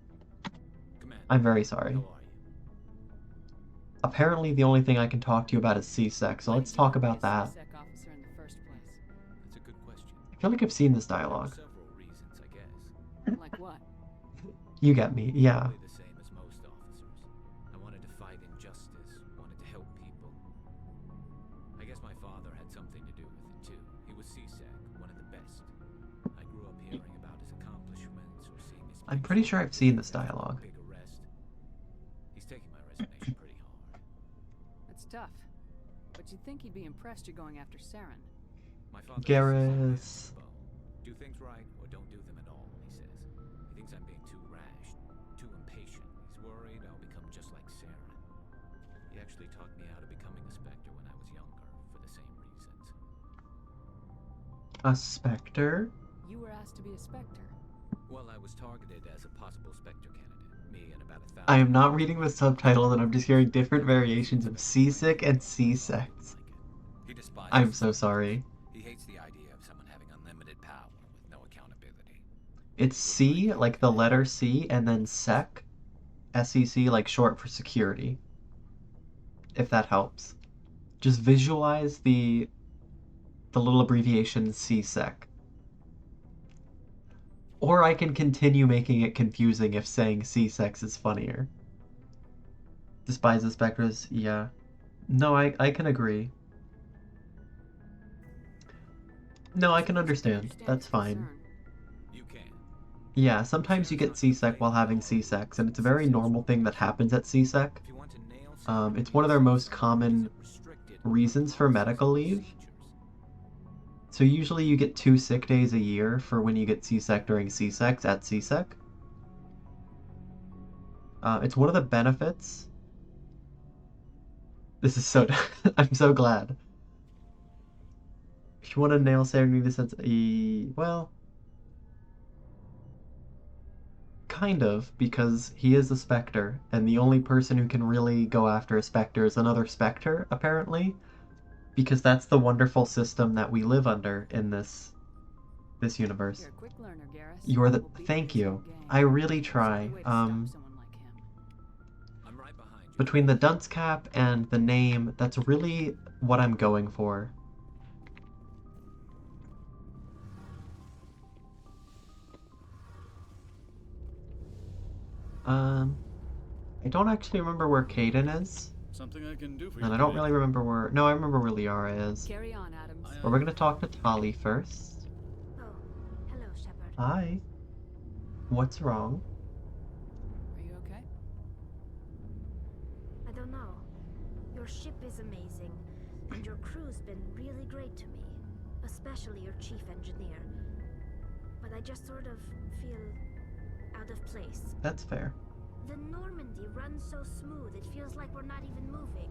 very sorry. Apparently the only thing I can talk to you about is C-Sec, so let's talk about that. I feel like I've seen this dialogue. Like what? You get me, yeah. The same as most officers. I wanted to fight injustice, wanted to help people. I guess my father had something to do with it too. He was CSEC, one of the best. I grew up hearing about his accomplishments or seeing his... I'm pretty sure I've seen this dialogue. Big arrest. He's taking my resignation pretty hard. That's tough. But you'd think he'd be impressed you're going after Saren. My father Garrus. do things right or don't do them at all, he says. He thinks I'm being too rash, too impatient. He's worried I'll become just like Sarah. He actually talked me out of becoming a Spectre when I was younger, for the same reasons. A Spectre? You were asked to be a Spectre. Well, I was targeted as a possible Spectre candidate. Me and about 1,000... I am not reading the subtitle and I'm just hearing different variations of Seasick and C-Sex. He despises... I'm so sorry. He hates the idea of someone having unlimited power with no accountability. It's C, like the letter C, and then SEC. S-E-C, like short for security. If that helps. Just visualize the little abbreviation C-Sec. Or I can continue making it confusing if saying C-Sex is funnier. Despises Spectres, yeah. No, I can agree. No, I can understand. That's fine. You can. Yeah, sometimes you get C-Sec while having C-Sex, and it's a very normal thing that happens at C-Sec. If you want to nail It's one of their most common reasons for medical leave. So usually you get 2 sick days a year for when you get C-Sec during C-Secs at C-Sec. It's one of the benefits. This is so... I'm so glad. If you want to nail Sarah this sense... well... Kind of, because he is a Spectre, and the only person who can really go after a Spectre is another Spectre, apparently. Because that's the wonderful system that we live under in this universe. You're a quick learner, Garrus. You're the... We'll beat Thank you you. to the game. I really There's try. no way to stop someone like him. I'm right behind you. Between the dunce cap and the name, that's really what I'm going for. I don't actually remember where Caden is. Something I can do for you. And I don't really remember where... No, I remember where Liara is. Carry on, Adams. But we're gonna talk to Tali first. Oh, hello, Shepard. Hi. What's wrong? Are you okay? I don't know. Your ship is amazing, and your crew's been really great to me, especially your chief engineer. But I just sort of feel out of place. That's fair. The Normandy runs so smooth it feels like we're not even moving,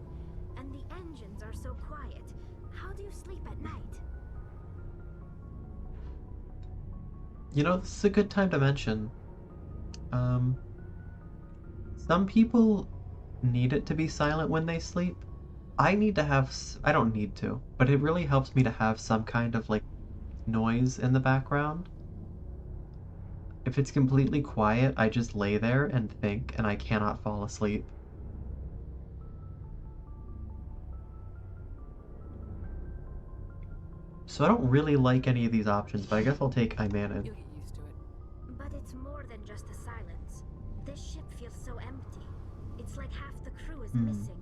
and the engines are so quiet. How do you sleep at night? You know, this is a good time to mention. Um, some people need it to be silent when they sleep. I need to have, I don't need to, but it really helps me to have some kind of like noise in the background. If it's completely quiet, I just lay there and think, and I cannot fall asleep. So I don't really like any of these options, but I guess I'll take I manage. You'll get used to it. But it's more than just the silence. This ship feels so empty. It's like half the crew is missing.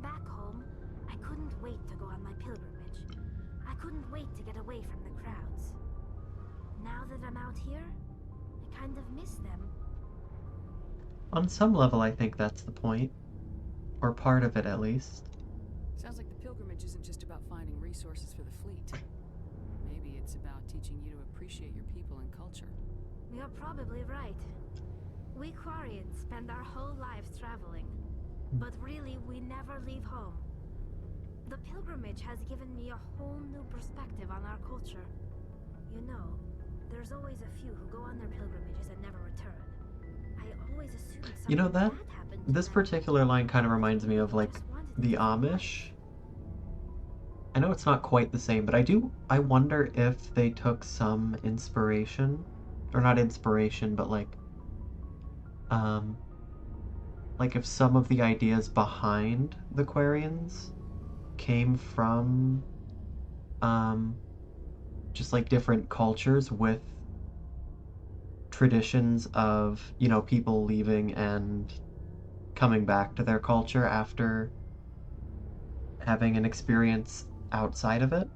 Back home, I couldn't wait to go on my pilgrimage. I couldn't wait to get away from the crowds. Now that I'm out here, I kind of miss them. On some level, I think that's the point. Or part of it, at least. Sounds like the pilgrimage isn't just about finding resources for the fleet. Maybe it's about teaching you to appreciate your people and culture. You're probably right. We Quarians spend our whole lives traveling, but really we never leave home. The pilgrimage has given me a whole new perspective on our culture. You know, there's always a few who go on their pilgrimages and never return. I always assumed something You know, that bad happened to this them. particular line kind of reminds me of like Just wanted to the be Amish. I know it's not quite the same, but I wonder if they took some inspiration, or not inspiration, but like if some of the ideas behind the Quarians came from, just like different cultures with traditions of, you know, people leaving and coming back to their culture after having an experience outside of it.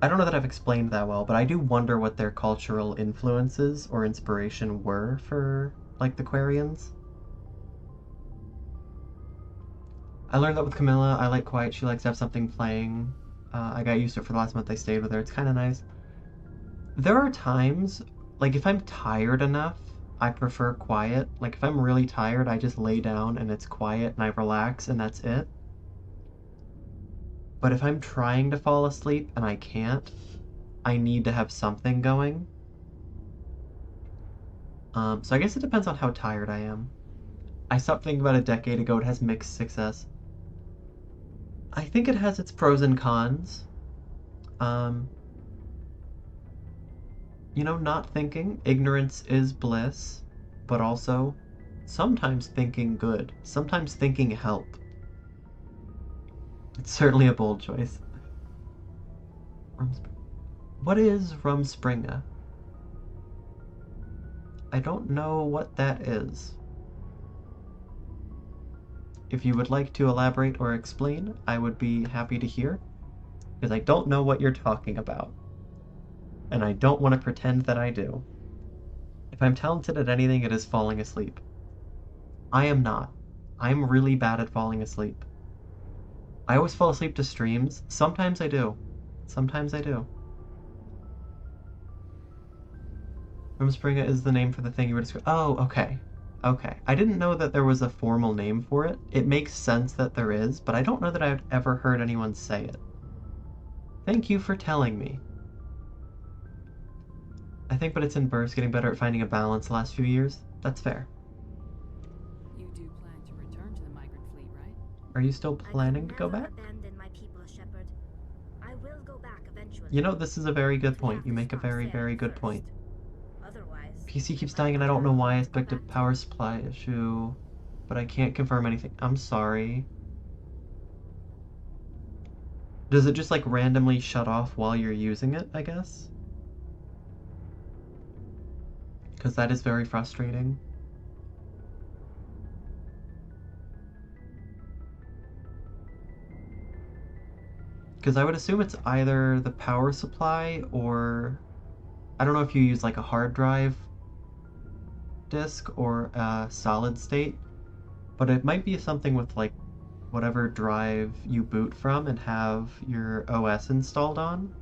I don't know that I've explained that well, but I do wonder what their cultural influences or inspiration were for, like, the Quarians. I learned that with Camilla. I like quiet. She likes to have something playing. I got used to it for the last month I stayed with her. It's kind of nice. There are times, like, if I'm tired enough, I prefer quiet. Like, if I'm really tired, I just lay down and it's quiet and I relax and that's it. But if I'm trying to fall asleep and I can't, I need to have something going. So I guess it depends on how tired I am. I stopped thinking about a decade ago. It has mixed success. I think it has its pros and cons. You know, not thinking. Ignorance is bliss. But also, sometimes thinking good. Sometimes thinking help. It's certainly a bold choice. What is Rumspringa? I don't know what that is. If you would like to elaborate or explain, I would be happy to hear, because I don't know what you're talking about. And I don't want to pretend that I do. If I'm talented at anything, it is falling asleep. I am not. I'm really bad at falling asleep. I always fall asleep to streams. Sometimes I do. Sometimes I do. Rumspringa is the name for the thing you were describing. Oh, okay. Okay. I didn't know that there was a formal name for it. It makes sense that there is, but I don't know that I've ever heard anyone say it. Thank you for telling me. I think, but it's in bursts, getting better at finding a balance the last few years. That's fair. You do plan to return to the migrant fleet, right? Are you still planning to go back? Abandon my people, Shepard. I will go back eventually. You know, this is a very good We point. have You to make a stop very, sailing very good first. point. Otherwise, PC keeps dying and I don't know why. I expect a power supply issue, but I can't confirm anything. I'm sorry. Does it just like randomly shut off while you're using it, I guess? Because that is very frustrating. Because I would assume it's either the power supply or... I don't know if you use like a hard drive disk or a solid state, but it might be something with like whatever drive you boot from and have your OS installed on.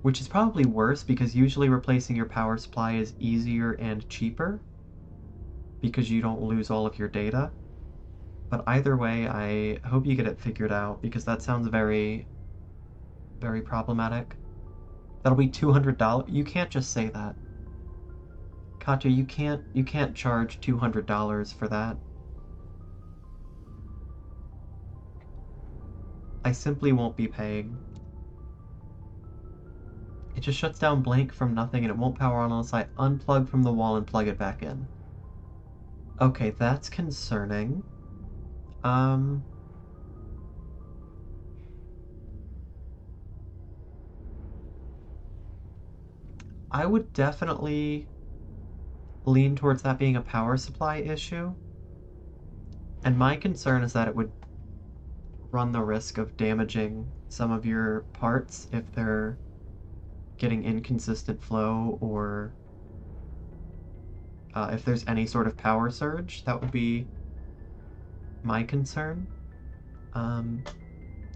Which is probably worse because usually replacing your power supply is easier and cheaper because you don't lose all of your data. But either way, I hope you get it figured out because that sounds very very problematic. That'll be $200. You can't just say that. Katya, you can't charge $200 for that. I simply won't be paying. It just shuts down blank from nothing and it won't power on unless I unplug from the wall and plug it back in. Okay, that's concerning. I would definitely lean towards that being a power supply issue. And my concern is that it would run the risk of damaging some of your parts if they're getting inconsistent flow, or if there's any sort of power surge. That would be my concern. I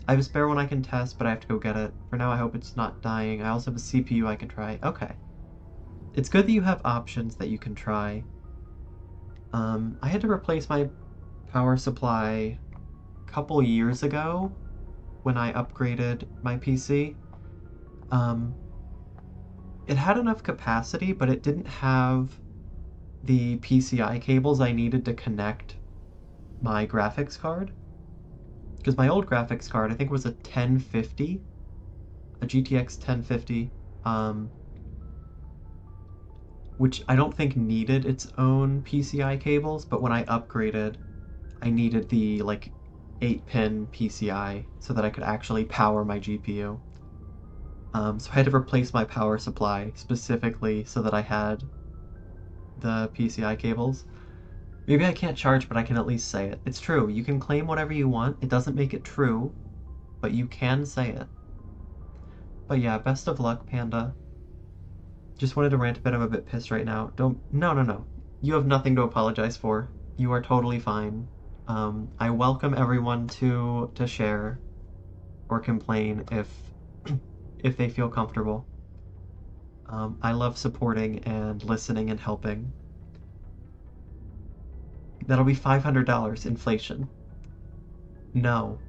have a spare one I can test, but I have to go get it. For now, I hope it's not dying. I also have a CPU I can try. Okay. It's good that you have options that you can try. I had to replace my power supply a couple years ago when I upgraded my PC. It had enough capacity, but it didn't have the PCI cables I needed to connect my graphics card. Because my old graphics card, I think, was a 1050, a GTX 1050, which I don't think needed its own PCI cables, but when I upgraded, I needed the, like, 8-pin PCI so that I could actually power my GPU. So I had to replace my power supply specifically so that I had the PCI cables. Maybe I can't charge, but I can at least say it. It's true. You can claim whatever you want. It doesn't make it true, but you can say it. But yeah, best of luck, Panda. Just wanted to rant a bit. I'm a bit pissed right now. No. You have nothing to apologize for. You are totally fine. I welcome everyone to share or complain if they feel comfortable. I love supporting and listening and helping. That'll be $500 inflation. No.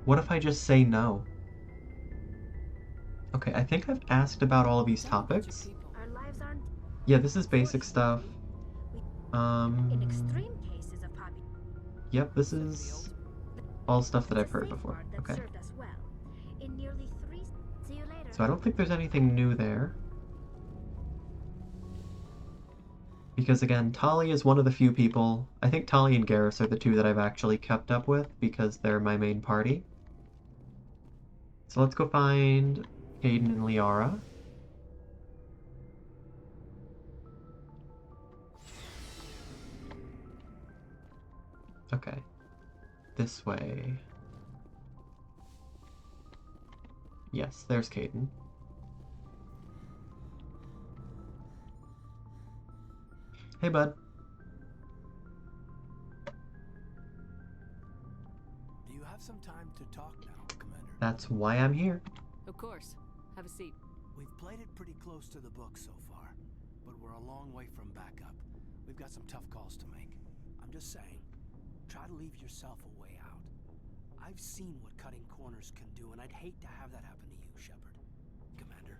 What if I just say no? Okay, I think I've asked about all of these topics. Our lives aren't. Yeah, this is basic stuff. In extreme cases of Yep, this is all stuff that I've heard before. Okay. served us well. In nearly 3. See you later. So I don't think there's anything new there. Because again, Tali is one of the few people, I think Tali and Garrus are the two that I've actually kept up with because they're my main party. So let's go find Aiden and Liara. Okay. This way. Yes, there's Caden. Hey, bud. Do you have some time to talk now, Commander? That's why I'm here. Of course. Have a seat. We've played it pretty close to the book so far, but we're a long way from backup. We've got some tough calls to make. I'm just saying, try to leave yourself a way out. I've seen what cutting corners can do, and I'd hate to have that happen to you, Shepard. Commander.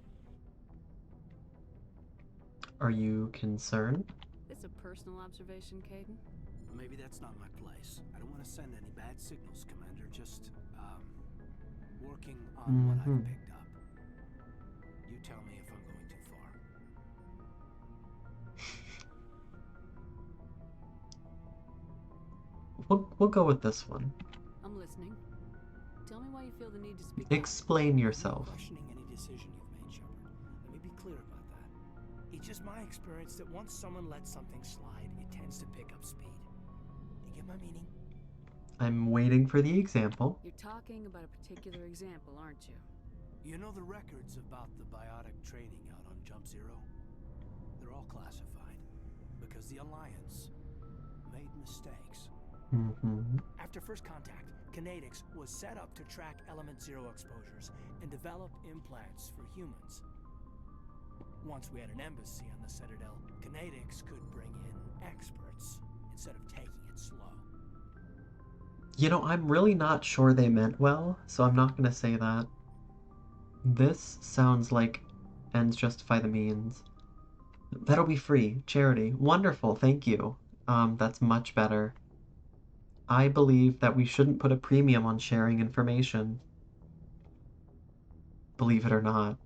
Are you concerned? It's a personal observation, Caden. Maybe that's not my place. I don't want to send any bad signals, Commander. Just, working on what I've picked up. You tell me if I'm going too far. We'll go with this one. I'm listening. Tell me why you feel the need to speak up. Explain yourself. I'm not questioning any decision you've made, Shepard. Let me be clear about that. It's just my experience that once someone lets something slide, it tends to pick up speed. Do you get my meaning? I'm waiting for the example. You're talking about a particular example, aren't you? You know the records about the biotic trading out on Jump Zero? They're all classified because the Alliance made mistakes. After first contact, Kinetics was set up to track Element Zero exposures and develop implants for humans. Once we had an embassy on the Citadel, Kinetics could bring in experts instead of taking it slow. You know, I'm really not sure they meant well, so I'm not gonna say that. This sounds like ends justify the means. That'll be free. Charity. Wonderful, thank you. That's much better. I believe that we shouldn't put a premium on sharing information. Believe it or not.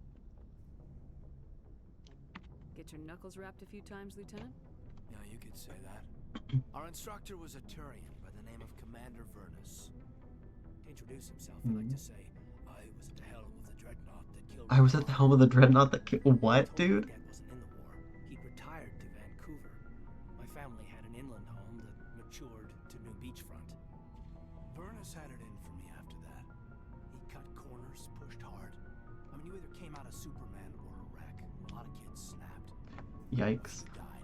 Get your knuckles wrapped a few times, Lieutenant? Yeah, you could say that. Our instructor was a Turian by the name of Commander Vernus. To introduce himself, he liked to say, I was at the helm of the dreadnought that killed... I was at the helm of the dreadnought that killed... What, dude? My dad wasn't in the war. He retired to Vancouver. My family had an inland home that matured to new beachfront. Vernus had it in for me after that. He cut corners, pushed hard. I mean, you either came out a Superman or a wreck. A lot of kids snapped. Yikes. Died.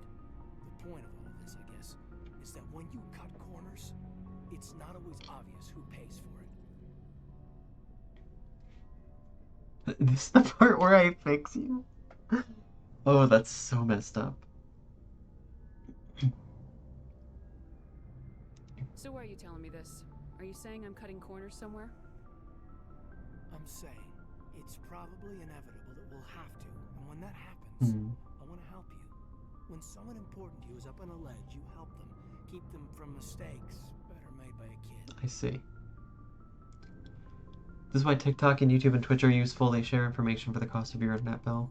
The point of all of this, I guess, is that when you cut corners, it's not always obvious who pays for it. This is the part where I fix you? Oh, that's so messed up. So why are you telling me this? Are you saying I'm cutting corners somewhere? I'm saying it's probably inevitable that we'll have to, and when that happens, I want to help you. When someone important to you is up on a ledge, you help them, keep them from mistakes better made by a kid. I see. This is why TikTok and YouTube and Twitch are useful. They share information for the cost of your internet bill.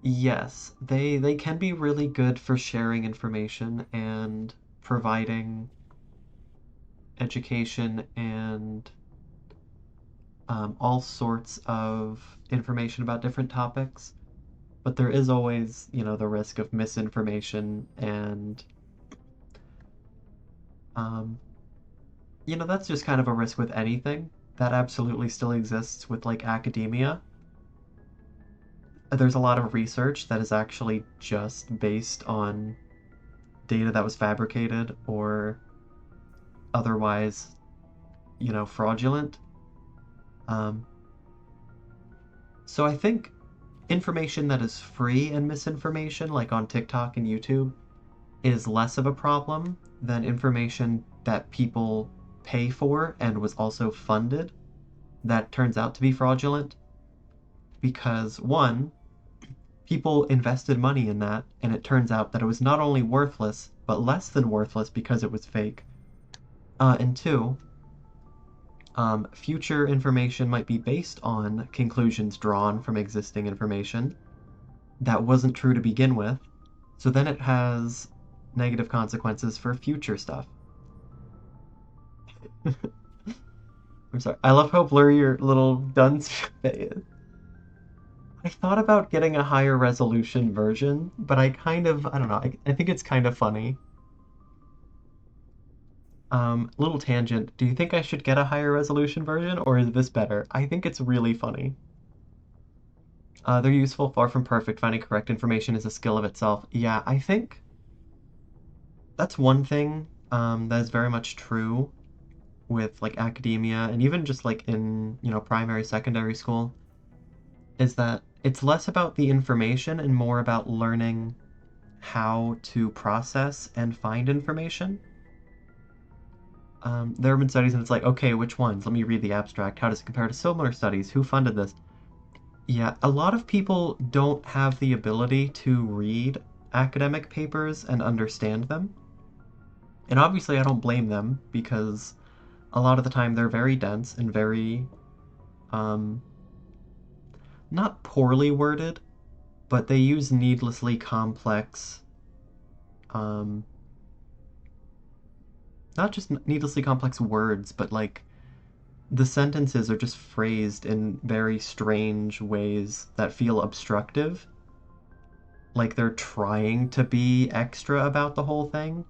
Yes, they can be really good for sharing information and providing education and all sorts of information about different topics. But there is always, you know, the risk of misinformation and you know, that's just kind of a risk with anything. That absolutely still exists with, like, academia. There's a lot of research that is actually just based on data that was fabricated or otherwise, you know, fraudulent. So I think information that is free and misinformation, like on TikTok and YouTube, is less of a problem than information that people pay for and was also funded that turns out to be fraudulent. Because one, people invested money in that, and it turns out that it was not only worthless, but less than worthless because it was fake. And two, future information might be based on conclusions drawn from existing information that wasn't true to begin with, so then it has negative consequences for future stuff. I'm sorry. I love how blurry your little dunce is. I thought about getting a higher resolution version, but I don't know, I think it's kind of funny. Little tangent. Do you think I should get a higher resolution version, or is this better? I think it's really funny. They're useful, far from perfect. Finding correct information is a skill of itself. Yeah, I think that's one thing that is very much true with, like, academia and even just, like, in, you know, primary, secondary school, is that it's less about the information and more about learning how to process and find information. There have been studies and it's like, okay, which ones? Let me read the abstract. How does it compare to similar studies? Who funded this? Yeah, a lot of people don't have the ability to read academic papers and understand them. And obviously I don't blame them, because a lot of the time they're very dense and very, not poorly worded, but they use needlessly complex, not just needlessly complex words, but, like, the sentences are just phrased in very strange ways that feel obstructive. Like they're trying to be extra about the whole thing.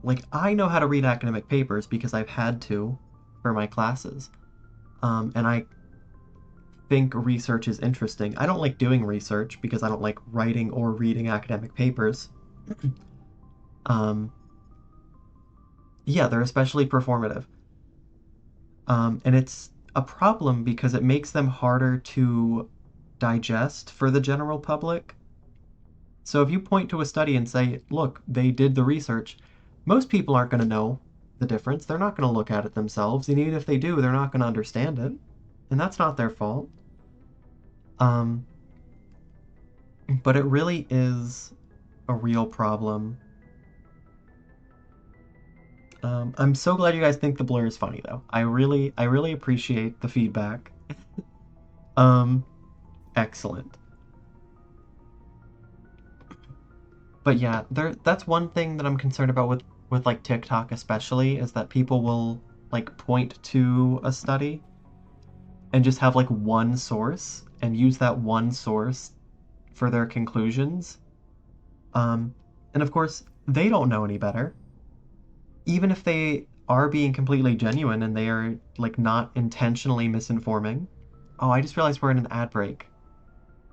Like, I know how to read academic papers because I've had to for my classes. And I think research is interesting. I don't like doing research because I don't like writing or reading academic papers. Yeah, they're especially performative. And it's a problem because it makes them harder to digest for the general public. So if you point to a study and say, look, they did the research, most people aren't going to know the difference. They're not going to look at it themselves, and even if they do, they're not going to understand it, and that's not their fault. But it really is a real problem. I'm so glad you guys think the blur is funny, though. I really appreciate the feedback. Excellent. But yeah, that's one thing that I'm concerned about with like TikTok especially, is that people will like point to a study and just have like one source and use that one source for their conclusions. And of course, they don't know any better. Even if they are being completely genuine and they are like not intentionally misinforming. Oh, I just realized we're in an ad break.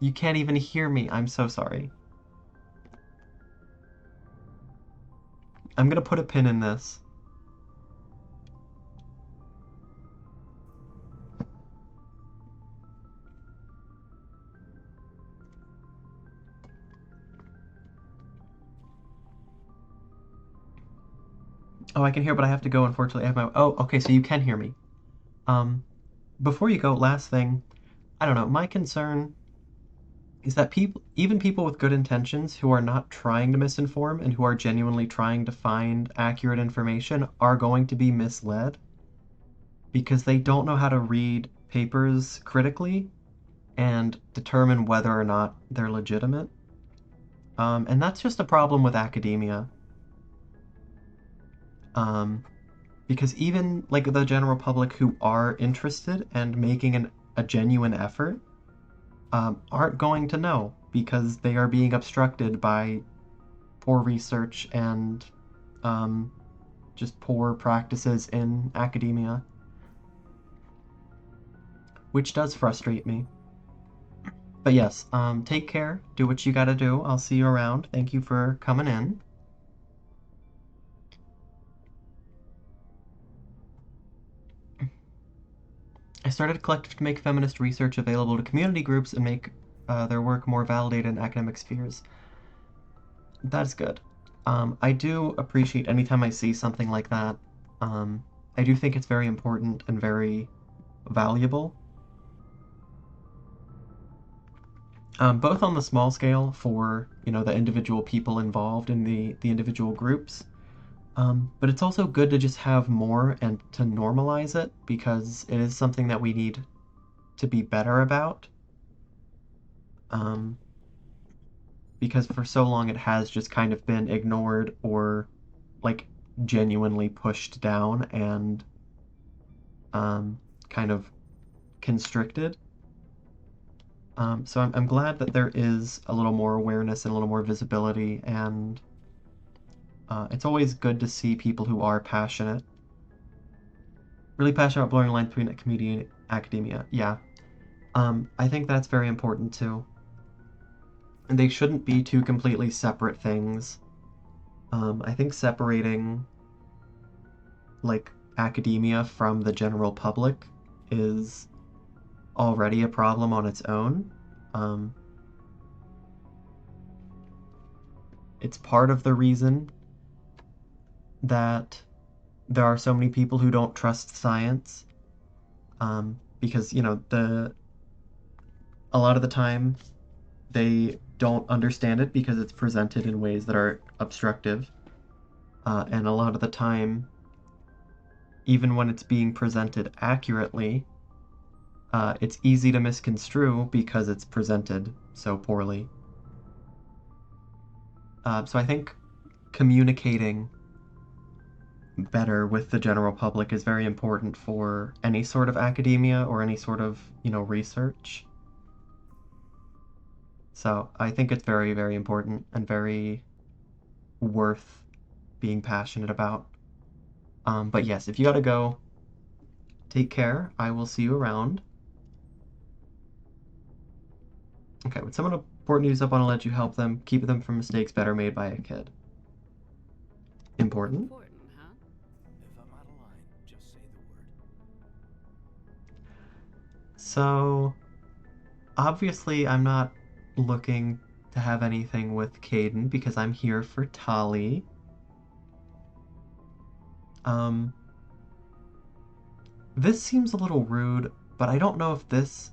You can't even hear me. I'm so sorry. I'm gonna put a pin in this. Oh, I can hear, but I have to go. Unfortunately, I have my. Oh, okay. So you can hear me. Before you go, last thing. I don't know. My concern is that even people with good intentions who are not trying to misinform and who are genuinely trying to find accurate information are going to be misled because they don't know how to read papers critically and determine whether or not they're legitimate. And that's just a problem with academia. Because even like the general public who are interested and making a genuine effort aren't going to know because they are being obstructed by poor research and just poor practices in academia, which does frustrate me. But yes, take care, do what you gotta do. I'll see you around. Thank you for coming in. I started a collective to make feminist research available to community groups and make their work more validated in academic spheres. That's good. I do appreciate anytime I see something like that. I do think it's very important and very valuable. Both on the small scale for, you know, the individual people involved in the individual groups. But it's also good to just have more and to normalize it because it is something that we need to be better about. Because for so long it has just kind of been ignored or like genuinely pushed down and kind of constricted. So I'm glad that there is a little more awareness and a little more visibility, and it's always good to see people who are passionate, really passionate about blurring the line between community and academia. Yeah, I think that's very important too. And they shouldn't be two completely separate things. I think separating like academia from the general public is already a problem on its own. It's part of the reason that there are so many people who don't trust science, because you know a lot of the time they don't understand it because it's presented in ways that are obstructive, and a lot of the time, even when it's being presented accurately, it's easy to misconstrue because it's presented so poorly. So I think communicating better with the general public is very important for any sort of academia or any sort of, you know, research. So I think it's very, very important and very worth being passionate about. But yes, if you gotta go, take care. I will see you around. Okay, when someone important news up, I want to let you help them, keep them from mistakes better made by a kid. Important? Important, huh? If I'm out of line, just say the word. So, obviously I'm not looking to have anything with Caden because I'm here for Tali. Um, this seems a little rude, but I don't know if this...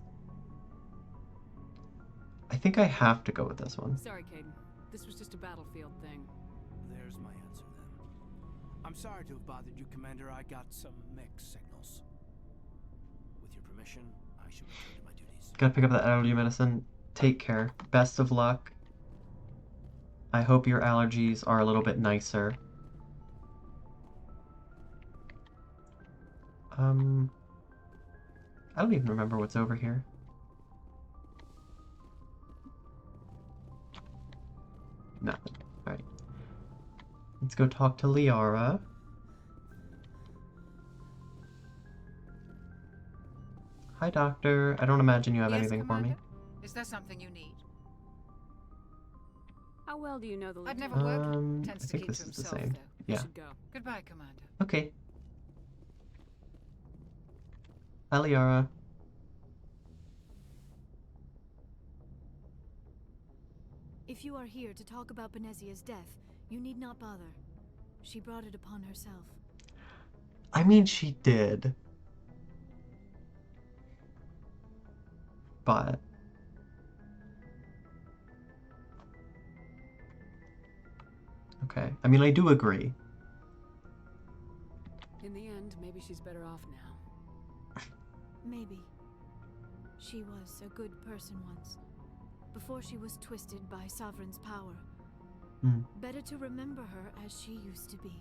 I think I have to go with this one. Sorry, Caden. This was just a battlefield thing. There's my answer then. I'm sorry to have bothered you, Commander. I got some mixed signals. With your permission, I should return to my duties. Gotta pick up that allergy medicine. Take care. Best of luck. I hope your allergies are a little bit nicer. I don't even remember what's over here. Nothing. Alright. Let's go talk to Liara. Hi, Doctor. I don't imagine you have anything for me. Is there something you need? How well do you know the I'd lieutenant? never worked. I Tends to think keep this to is the himself, same. though. You Yeah. should go. Goodbye, Commander. Okay. Hi, Liara. If you are here to talk about Benezia's death, you need not bother. She brought it upon herself. I mean, she did. But... Okay. I mean, I do agree. In the end, maybe she's better off now. Maybe. She was a good person once, before she was twisted by Sovereign's power. Better to remember her as she used to be.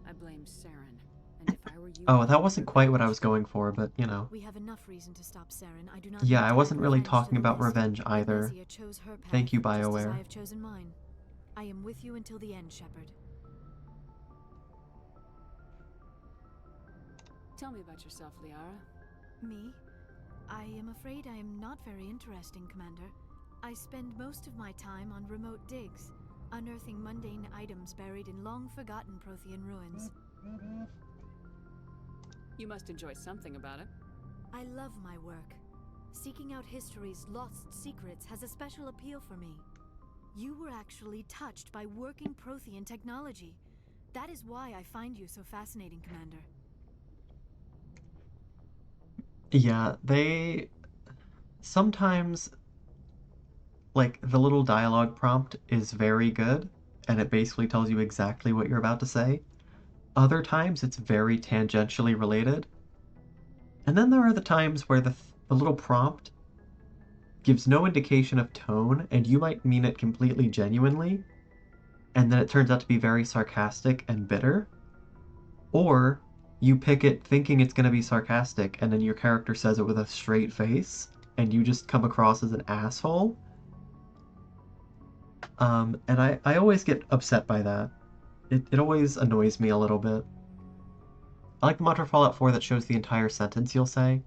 I blame Saren. And if I were you... Oh, that wasn't quite what I was going for, but, you know. We have enough reason to stop Saren. I do not Yeah, need I to wasn't add really revenge to talking the about list. revenge either. Benezia chose her path, Thank you, just as BioWare. I have chosen mine. I am with you until the end, Shepard. Tell me about yourself, Liara. Me? I am afraid I am not very interesting, Commander. I spend most of my time on remote digs, unearthing mundane items buried in long-forgotten Prothean ruins. You must enjoy something about it. I love my work. Seeking out history's lost secrets has a special appeal for me. You were actually touched by working Prothean technology. That is why I find you so fascinating, Commander. Yeah, they... Sometimes, like, the little dialogue prompt is very good, and it basically tells you exactly what you're about to say. Other times, it's very tangentially related. And then there are the times where the little prompt gives no indication of tone, and you might mean it completely genuinely, and then it turns out to be very sarcastic and bitter. Or you pick it thinking it's going to be sarcastic, and then your character says it with a straight face, and you just come across as an asshole. And I always get upset by that. It always annoys me a little bit. I like the mantra Fallout 4 that shows the entire sentence you'll say.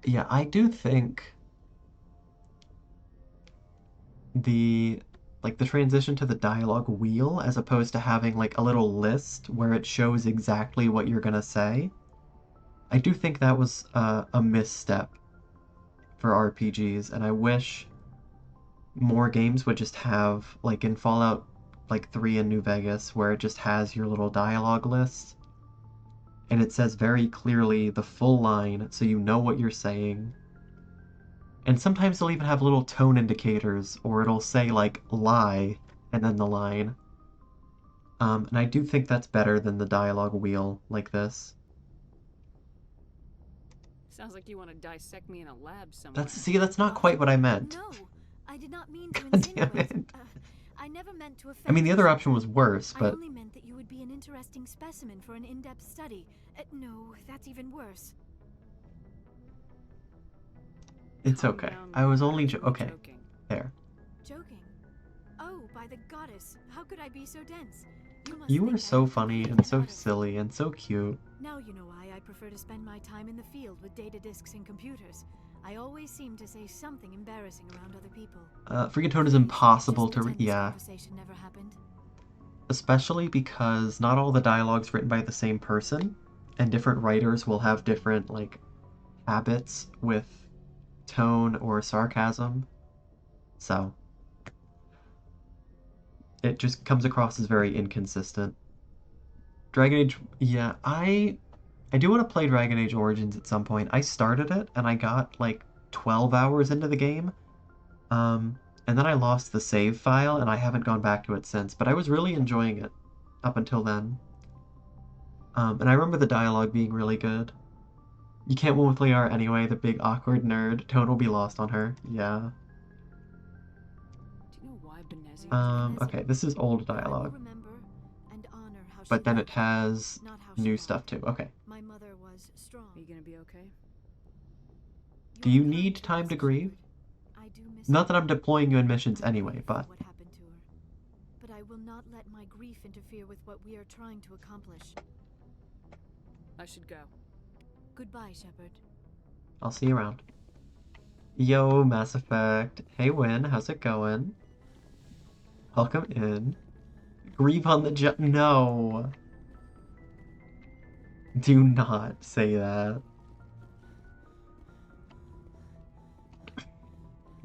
Yeah, I do think the transition to the dialogue wheel, as opposed to having like a little list where it shows exactly what you're gonna say, I do think that was a misstep for RPGs, and I wish more games would just have, like in Fallout 3 in New Vegas, where it just has your little dialogue list, and it says very clearly the full line so you know what you're saying. And sometimes they'll even have little tone indicators, or it'll say like lie and then the line. And I do think that's better than the dialogue wheel like this. Sounds like you want to dissect me in a lab somewhere. That's not quite what I meant. No, I did not mean to God damn insinuate. it. I never meant to offend I mean, the you, other Shepard. option was worse, I but only meant that you would be an interesting specimen for an in-depth study. No, that's even worse. it's Calm okay. down, I was Liara. only You were okay. joking. There. Joking. Oh, by the goddess, how could I be so dense? must You think were I so am funny completely and so out of- silly and so cute. Now you know why I prefer to spend my time in the field with data disks and computers. I always seem to say something embarrassing around other people. Freaking Tone is impossible Just to pretend this yeah. conversation never happened. Especially because not all the dialogue's written by the same person, and different writers will have different, like, habits with tone or sarcasm. So, it just comes across as very inconsistent. Dragon Age, yeah, I do want to play Dragon Age Origins at some point. I started it and I got like 12 hours into the game. And then I lost the save file and I haven't gone back to it since, but I was really enjoying it up until then. And I remember the dialogue being really good. You can't win with Liara anyway, the big awkward nerd. Tone will be lost on her. Yeah. Do you know why Benezi was Okay, this is old dialogue. But then it has new stuff too. Okay. My mother was strong. Are you gonna be okay? Do you need time to grieve? Not that I'm deploying you in missions anyway, but... What happened to her. But I will not let my grief interfere with what we are trying to accomplish. I should go. Goodbye, Shepard. I'll see you around. Yo, Mass Effect. Hey, Win, how's it going? Welcome in. Grieve on the job. No. Do not say that.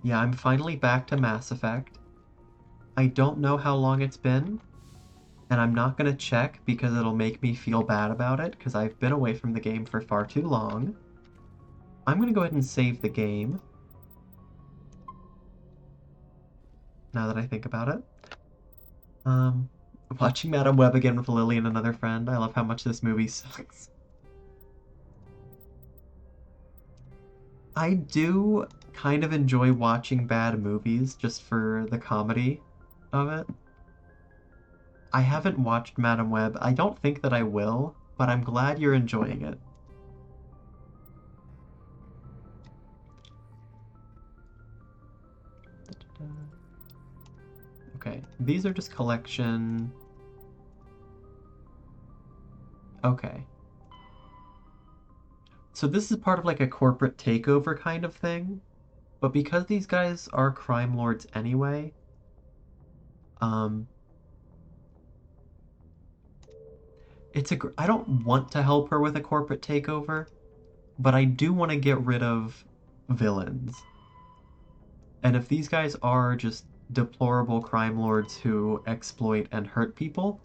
Yeah, I'm finally back to Mass Effect. I don't know how long it's been, and I'm not going to check because it'll make me feel bad about it, because I've been away from the game for far too long. I'm going to go ahead and save the game, now that I think about it. Watching Madame Web again with Lily and another friend. I love how much this movie sucks. I do kind of enjoy watching bad movies just for the comedy of it. I haven't watched Madame Web. I don't think that I will, but I'm glad you're enjoying it. Okay, these are just collection. Okay. So this is part of like a corporate takeover kind of thing, but because these guys are crime lords anyway, I don't want to help her with a corporate takeover, but I do want to get rid of villains. And if these guys are just deplorable crime lords who exploit and hurt people,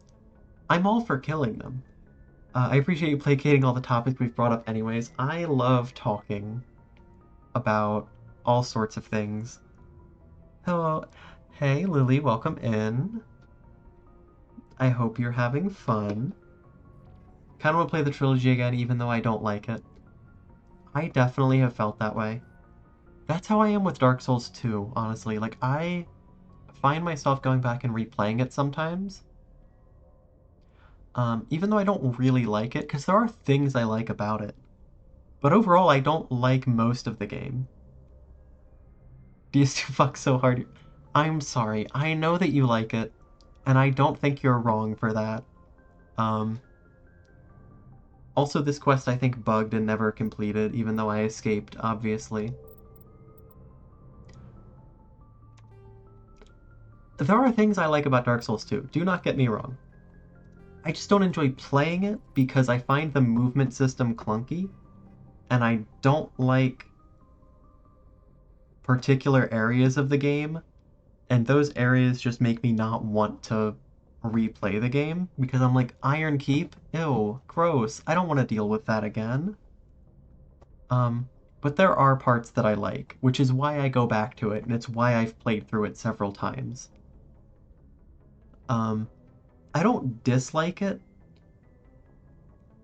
I'm all for killing them. I appreciate you placating all the topics we've brought up anyways. I love talking about all sorts of things. Hello. Hey, Lily, welcome in. I hope you're having fun. Kind of want to play the trilogy again, even though I don't like it. I definitely have felt that way. That's how I am with Dark Souls 2, honestly. Like, I find myself going back and replaying it sometimes. Even though I don't really like it, because there are things I like about it. But overall, I don't like most of the game. DS2 fucks so hard. I'm sorry. I know that you like it, and I don't think you're wrong for that. Also, this quest I think bugged and never completed, even though I escaped, obviously. There are things I like about Dark Souls 2, do not get me wrong. I just don't enjoy playing it because I find the movement system clunky, and I don't like particular areas of the game, and those areas just make me not want to replay the game, because I'm like, Iron Keep? Ew, gross, I don't want to deal with that again. But there are parts that I like, which is why I go back to it, and it's why I've played through it several times. I don't dislike it.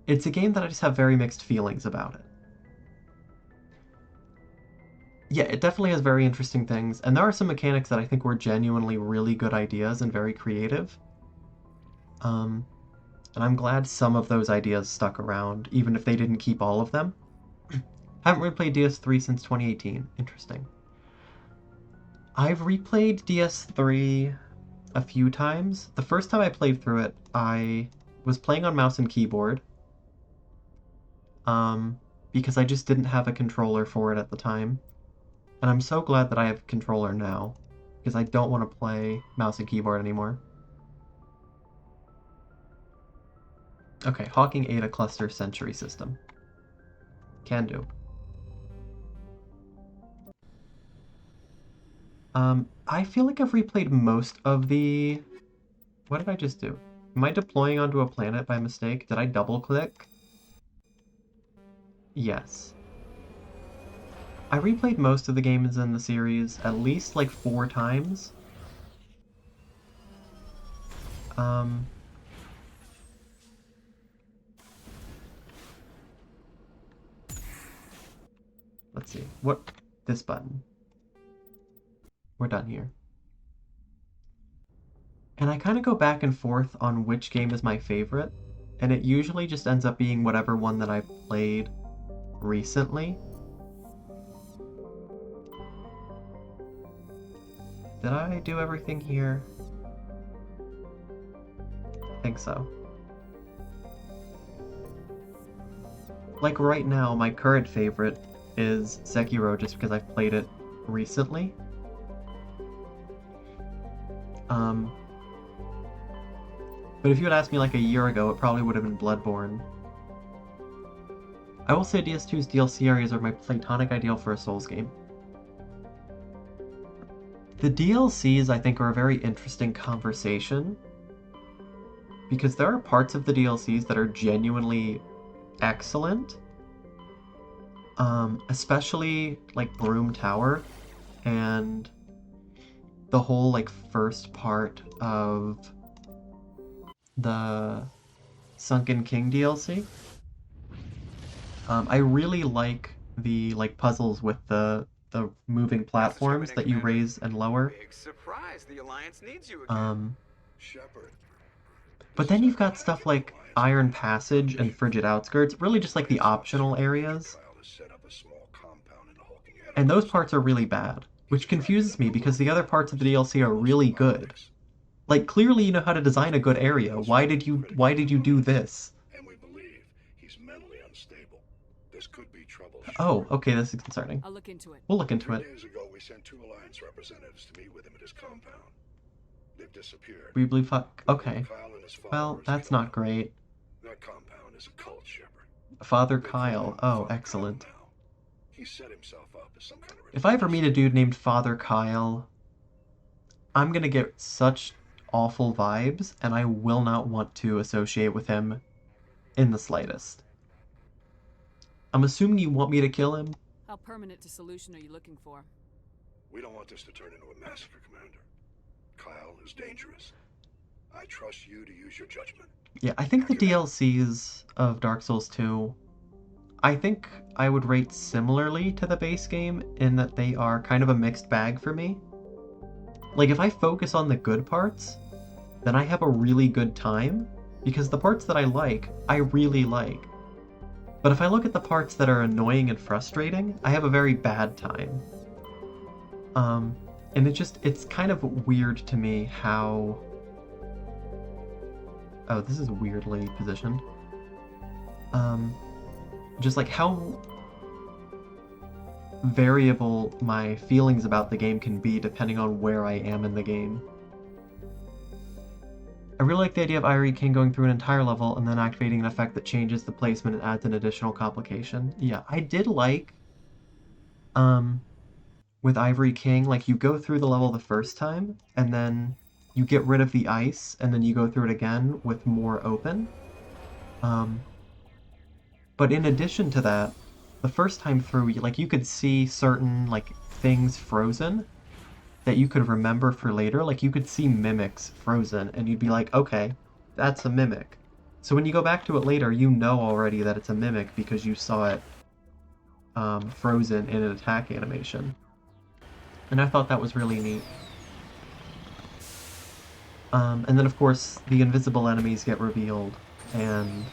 It's a game that I just have very mixed feelings about it. Yeah, it definitely has very interesting things, and there are some mechanics that I think were genuinely really good ideas and very creative. And I'm glad some of those ideas stuck around, even if they didn't keep all of them. Haven't replayed DS3 since 2018. Interesting. I've replayed DS3 a few times. The first time I played through it, I was playing on mouse and keyboard. Because I just didn't have a controller for it at the time. And I'm so glad that I have a controller now, because I don't want to play mouse and keyboard anymore. Okay, Hawking Ada Cluster Century System. Can do. I feel like I've replayed most of the What did I just do? Am I deploying onto a planet by mistake? Did I double-click? Yes. I replayed most of the games in the series at least like 4 times. Let's see. What? This button. We're done here. And I kind of go back and forth on which game is my favorite, and it usually just ends up being whatever one that I played recently. Did I do everything here? I think so. Like right now, my current favorite is Sekiro just because I've played it recently. But if you had asked me like a year ago, it probably would have been Bloodborne. I will say DS2's DLC areas are my platonic ideal for a Souls game. The DLCs, I think, are a very interesting conversation, because there are parts of the DLCs that are genuinely excellent, especially like Broom Tower and the whole like first part of the Sunken King DLC. I really like the like puzzles with the moving platforms that you raise and lower. Big surprise, the Alliance needs you again. Shepard. But then you've got stuff like Iron Passage and Frigid Outskirts, really just like the optional areas. And those parts are really bad, which confuses me because the other parts of the DLC are really good. Like, clearly you know how to design a good area. Why did you do this? And we believe he's mentally unstable. This could be trouble. Oh, okay, this is concerning. I'll look into it. We'll look into 3 it. days ago, we sent 2 Alliance representatives to meet with him at his compound. They've disappeared. We believe okay. Kyle and his Well, followers that's don't not great. That compound is a cult, Shepard. Father They call him Kyle. Oh, Father excellent. Kyle now. He set himself up as some kind of If I ever meet a dude named Father Kyle, I'm gonna get such awful vibes, and I will not want to associate with him in the slightest. I'm assuming you want me to kill him? How permanent a solution are you looking for? We don't want this to turn into a massacre, Commander. Kyle is dangerous. I trust you to use your judgment. Yeah, I think the DLCs of Dark Souls 2, I think I would rate similarly to the base game in that they are kind of a mixed bag for me. Like, if I focus on the good parts, then I have a really good time, because the parts that I really like. But if I look at the parts that are annoying and frustrating, I have a very bad time. And it's kind of weird to me how... Oh, this is weirdly positioned. Just like how variable my feelings about the game can be depending on where I am in the game. I really like the idea of Ivory King going through an entire level and then activating an effect that changes the placement and adds an additional complication. Yeah, I did like, with Ivory King, like, you go through the level the first time, and then you get rid of the ice, and then you go through it again with more open. But in addition to that, the first time through, you could see certain, things frozen that you could remember for later. Like, you could see mimics frozen, and you'd be like, okay, that's a mimic. So when you go back to it later, you know already that it's a mimic because you saw it frozen in an attack animation. And I thought that was really neat. And then, of course, the invisible enemies get revealed, and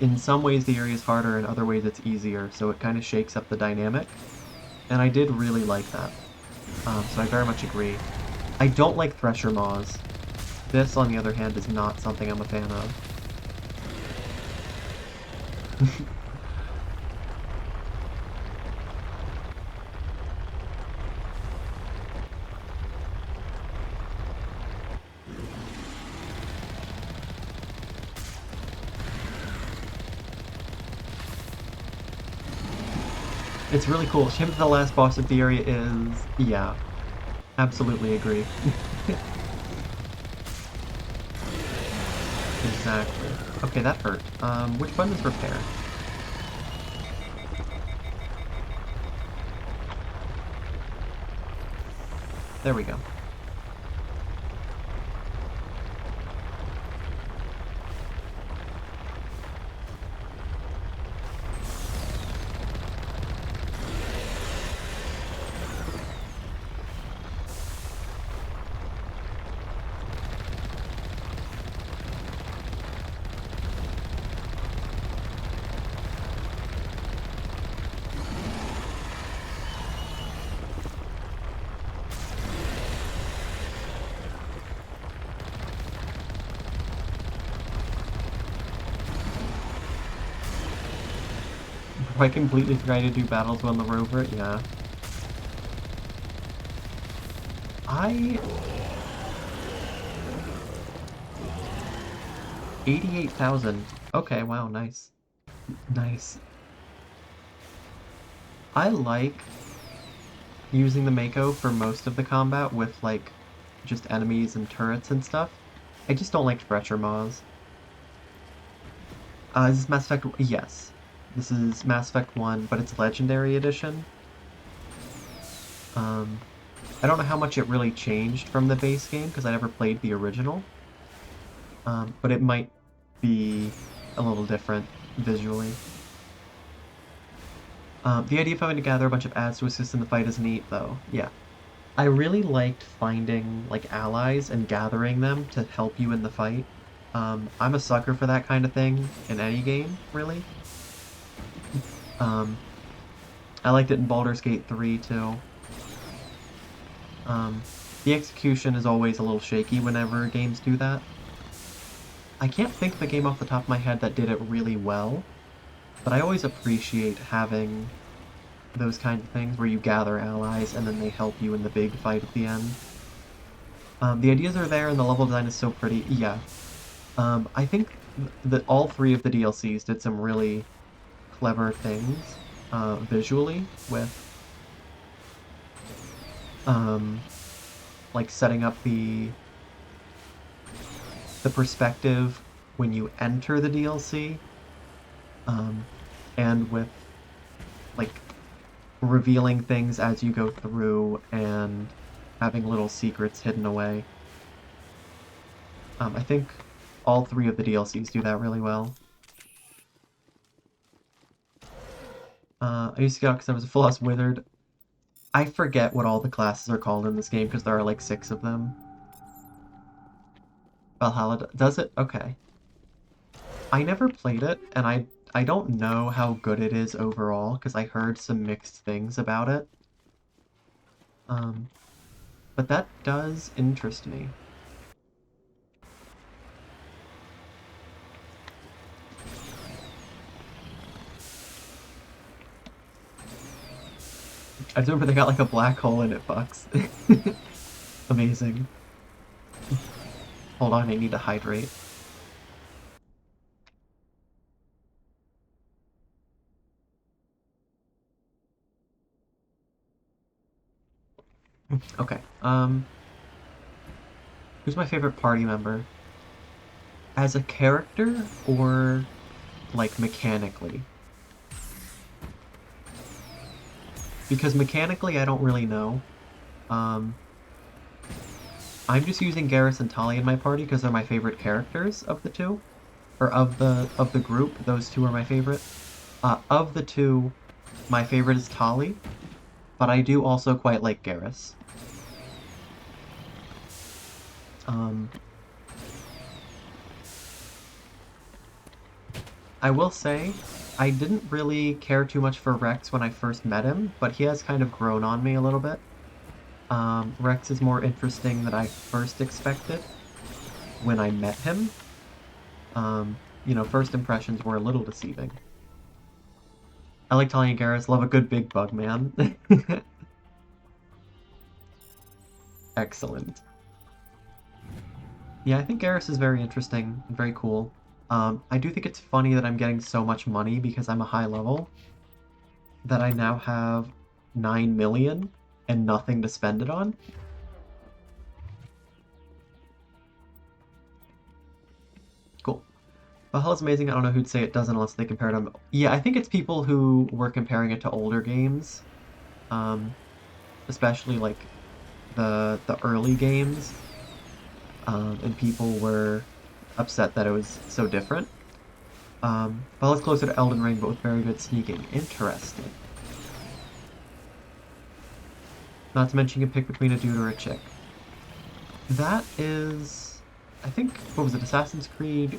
in some ways the area is harder, in other ways it's easier, so it kind of shakes up the dynamic. And I did really like that. So I very much agree. I don't like Thresher Maws. This, on the other hand, is not something I'm a fan of. It's really cool. Shame that the last boss of the area is... yeah. Absolutely agree. Exactly. Okay, that hurt. Which button is repair? There we go. I completely forgot to do battles on the rover, yeah. 88,000. Okay, wow, nice. Nice. I like using the mako for most of the combat with, like, just enemies and turrets and stuff. I just don't like Stretcher Maws. Is this Mass Effect? Yes. This is Mass Effect 1, but it's Legendary Edition. I don't know how much it really changed from the base game, because I never played the original. But it might be a little different visually. The idea of having to gather a bunch of ads to assist in the fight is neat, though. Yeah. I really liked finding, like, allies and gathering them to help you in the fight. I'm a sucker for that kind of thing in any game, really. I liked it in Baldur's Gate 3, too. The execution is always a little shaky whenever games do that. I can't think of a game off the top of my head that did it really well, but I always appreciate having those kind of things where you gather allies and then they help you in the big fight at the end. The ideas are there and the level design is so pretty. Yeah. I think that all three of the DLCs did some really clever things visually with like setting up the perspective when you enter the DLC, and with like revealing things as you go through and having little secrets hidden away. I think all three of the DLCs do that really well. I used to get out because I was a full-house wizard. I forget what all the classes are called in this game because there are like 6 of them. Valhalla does it? Okay. I never played it, and I don't know how good it is overall because I heard some mixed things about it. But that does interest me. I remember they got like a black hole in it, Bucks. Amazing. Hold on, I need to hydrate. Okay, who's my favorite party member? As a character, or, like, mechanically? Because mechanically, I don't really know. I'm just using Garrus and Tali in my party because they're my favorite characters of the two. Or of the group, those two are my favorite. Of the two, my favorite is Tali, but I do also quite like Garrus. I will say, I didn't really care too much for Rex when I first met him, but he has kind of grown on me a little bit. Rex is more interesting than I first expected when I met him. You know, first impressions were a little deceiving. I like Talia and Garrus, love a good big bug man. Excellent. Yeah, I think Garrus is very interesting and very cool. I do think it's funny that I'm getting so much money because I'm a high level, that I now have 9 million and nothing to spend it on. Cool. Valhalla's amazing. I don't know who'd say it doesn't unless they compare it to... Yeah, I think it's people who were comparing it to older games. Especially, like, the early games. And people were upset that it was so different. Valhalla's closer to Elden Ring, but with very good sneaking. Interesting. Not to mention you can pick between a dude or a chick. That is... I think, what was it, Assassin's Creed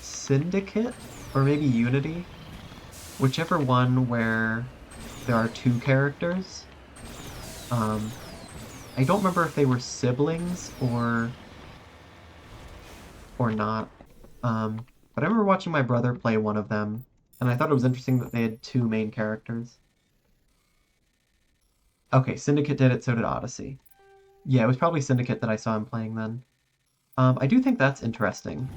Syndicate? Or maybe Unity? Whichever one where there are two characters. I don't remember if they were siblings or not. But I remember watching my brother play one of them, and I thought it was interesting that they had two main characters. Okay, Syndicate did it, so did Odyssey. Yeah, it was probably Syndicate that I saw him playing then. I do think that's interesting.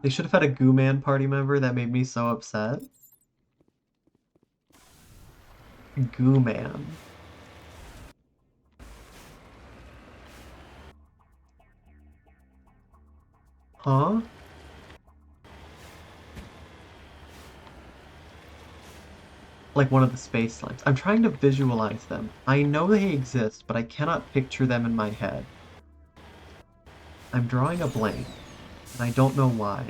They should have had a Goo Man party member. That made me so upset. Goo Man. Huh? Like one of the space slimes. I'm trying to visualize them. I know they exist, but I cannot picture them in my head. I'm drawing a blank, and I don't know why.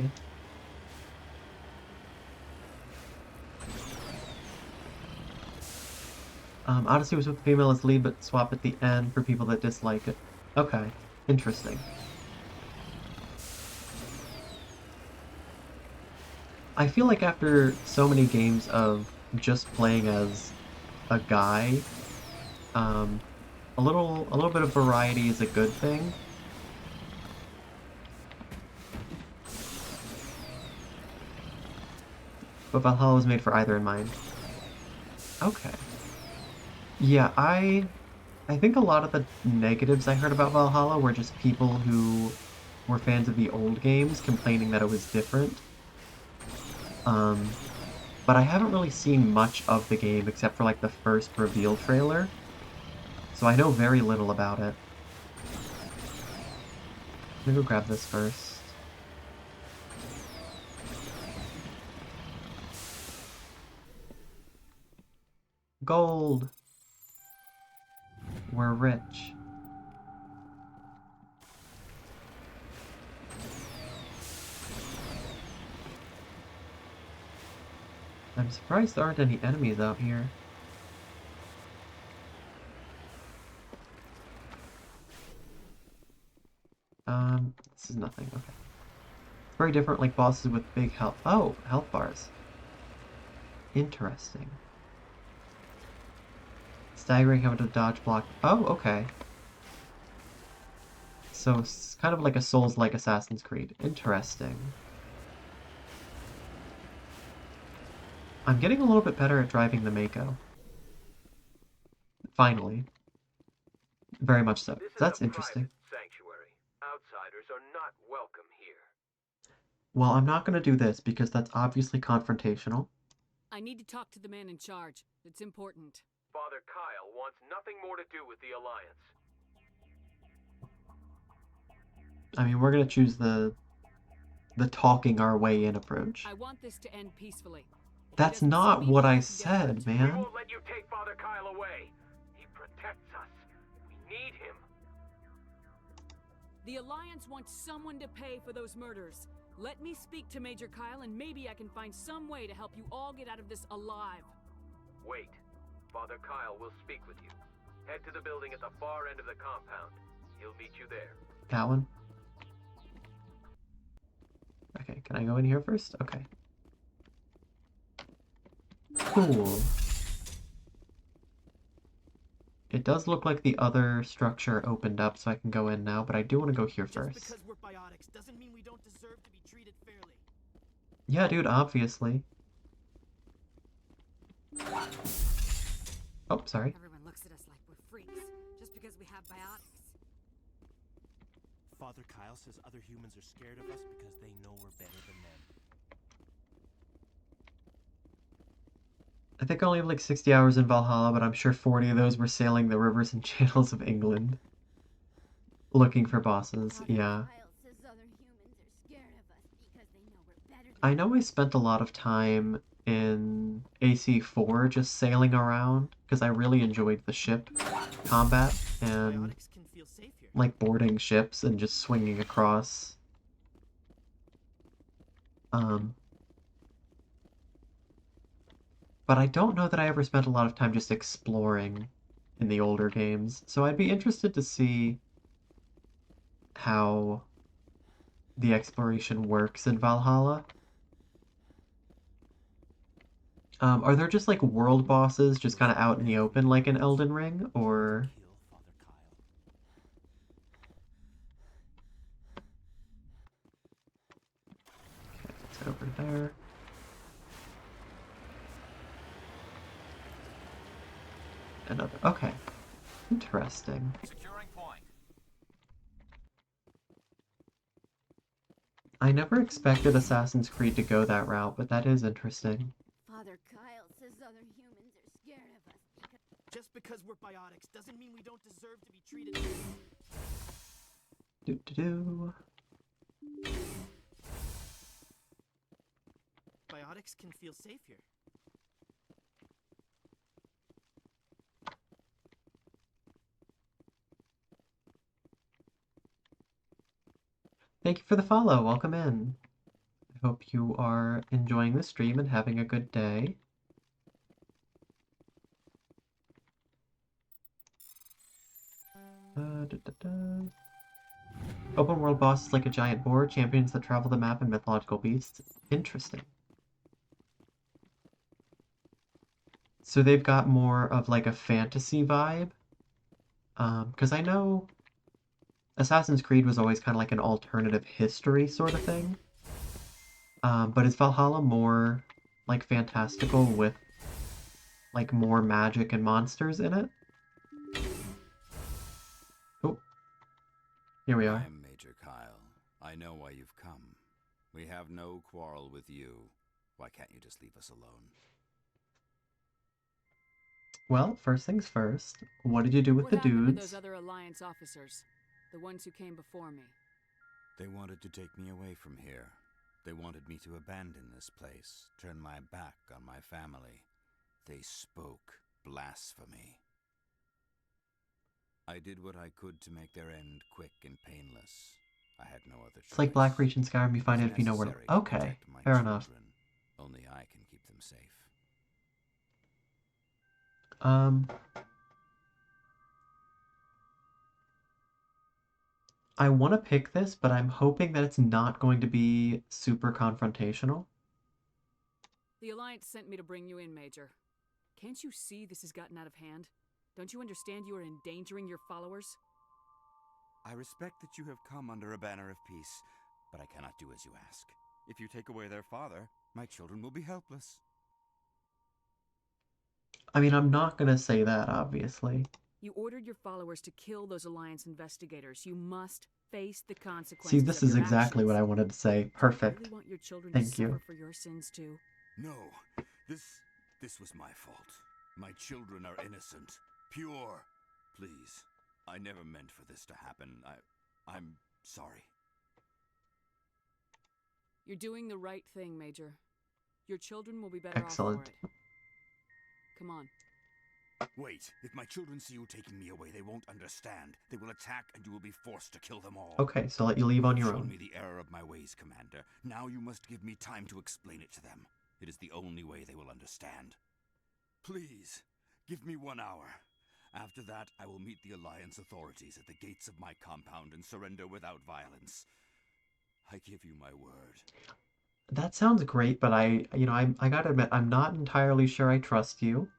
Odyssey was with the female as lead, but swap at the end for people that dislike it. Okay, interesting. I feel like after so many games of just playing as a guy, a little bit of variety is a good thing. But Valhalla was made for either in mind. Okay. Yeah, I think a lot of the negatives I heard about Valhalla were just people who were fans of the old games complaining that it was different. But I haven't really seen much of the game except for like the first reveal trailer, so I know very little about it. Let me go grab this first. Gold! We're rich. I'm surprised there aren't any enemies out here. This is nothing, okay. It's very different, like bosses with big health. Oh, health bars. Interesting. Staggering, having to dodge block. Oh, okay. So it's kind of like a Souls-like Assassin's Creed. Interesting. I'm getting a little bit better at driving the Mako. Finally. Very much so. That's interesting. Sanctuary. Outsiders are not welcome here. Well, I'm not going to do this because that's obviously confrontational. I need to talk to the man in charge. It's important. Father Kyle wants nothing more to do with the Alliance. I mean, we're going to choose the talking our way in approach. I want this to end peacefully. That's not what I said, We man. won't let you take Father Kyle away. He protects us. We need him. The Alliance wants someone to pay for those murders. Let me speak to Major Kyle and maybe I can find some way to help you all get out of this alive. Wait. Father Kyle will speak with you. Head to the building at the far end of the compound. He'll meet you there. That one? Okay, can I go in here first? Okay. Cool. It does look like the other structure opened up, so I can go in now, but I do want to go here first. Just because we're biotics doesn't mean we don't deserve to be treated fairly. Yeah, dude, obviously. Oh, sorry. Everyone looks at us like we're freaks, just because we have biotics. Father Kyle says other humans are scared of us because they know we're better than them. I think I only have like 60 hours in Valhalla, but I'm sure 40 of those were sailing the rivers and channels of England. Looking for bosses, yeah. Kyle says other humans are I know I spent a lot of time in AC4 just sailing around because I really enjoyed the ship combat and Biotics can feel safe here. like boarding ships and just swinging across. But I don't know that I ever spent a lot of time just exploring in the older games, so I'd be interested to see how the exploration works in Valhalla. Are there just like world bosses just kind of out in the open like in Elden Ring, or... Kill Father Kyle. It's over there. Another. Okay. Interesting. Securing point. I never expected Assassin's Creed to go that route, but that is interesting. Father Kyle says other humans are scared of us. Just because we're biotics doesn't mean we don't deserve to be treated. Do. Biotics can feel safe here. Thank you for the follow. Welcome in. I hope you are enjoying the stream and having a good day. Open world boss is like a giant board, champions that travel the map, and mythological beasts. Interesting. So they've got more of like a fantasy vibe. Because I know Assassin's Creed was always kind of like an alternative history sort of thing. But is Valhalla more like fantastical with like more magic and monsters in it? Oh, here we are. I'm Major Kyle. I know why you've come. We have no quarrel with you. Why can't you just leave us alone? Well, first things first, what did you do with What the happened to dudes? those other Alliance officers? The ones who came before me? They wanted to take me away from here. They wanted me to abandon this place, turn my back on my family. They spoke blasphemy. I did what I could to make their end quick and painless. I had no other choice. It's like Black Reach and Skyrim, you find it It's if you know where to... necessary to Okay, protect my fair children. enough. Only I can keep them safe. I want to pick this, but I'm hoping that it's not going to be super confrontational. The Alliance sent me to bring you in, Major. Can't you see this has gotten out of hand? Don't you understand you are endangering your followers? I respect that you have come under a banner of peace, but I cannot do as you ask. If you take away their father, my children will be helpless. I mean, I'm not going to say that, obviously. You ordered your followers to kill those Alliance investigators. You must face the consequences. See, this of is your exactly actions. what I wanted to say. Do you Perfect. really want your children Thank to you. suffer for your sins too? No, this was my fault. My children are innocent, pure. Please, I never meant for this to happen. I'm sorry. You're doing the right thing, Major. Your children will be better Excellent. off for it. Come on. Wait, if my children see you taking me away, they won't understand. They will attack and you will be forced to kill them all. Okay, so let you leave on your You've shown own. me the error of my ways, Commander. Now you must give me time to explain it to them. It is the only way they will understand. Please, give me 1 hour. After that, I will meet the Alliance authorities at the gates of my compound and surrender without violence. I give you my word. That sounds great, but I gotta admit, I'm not entirely sure I trust you.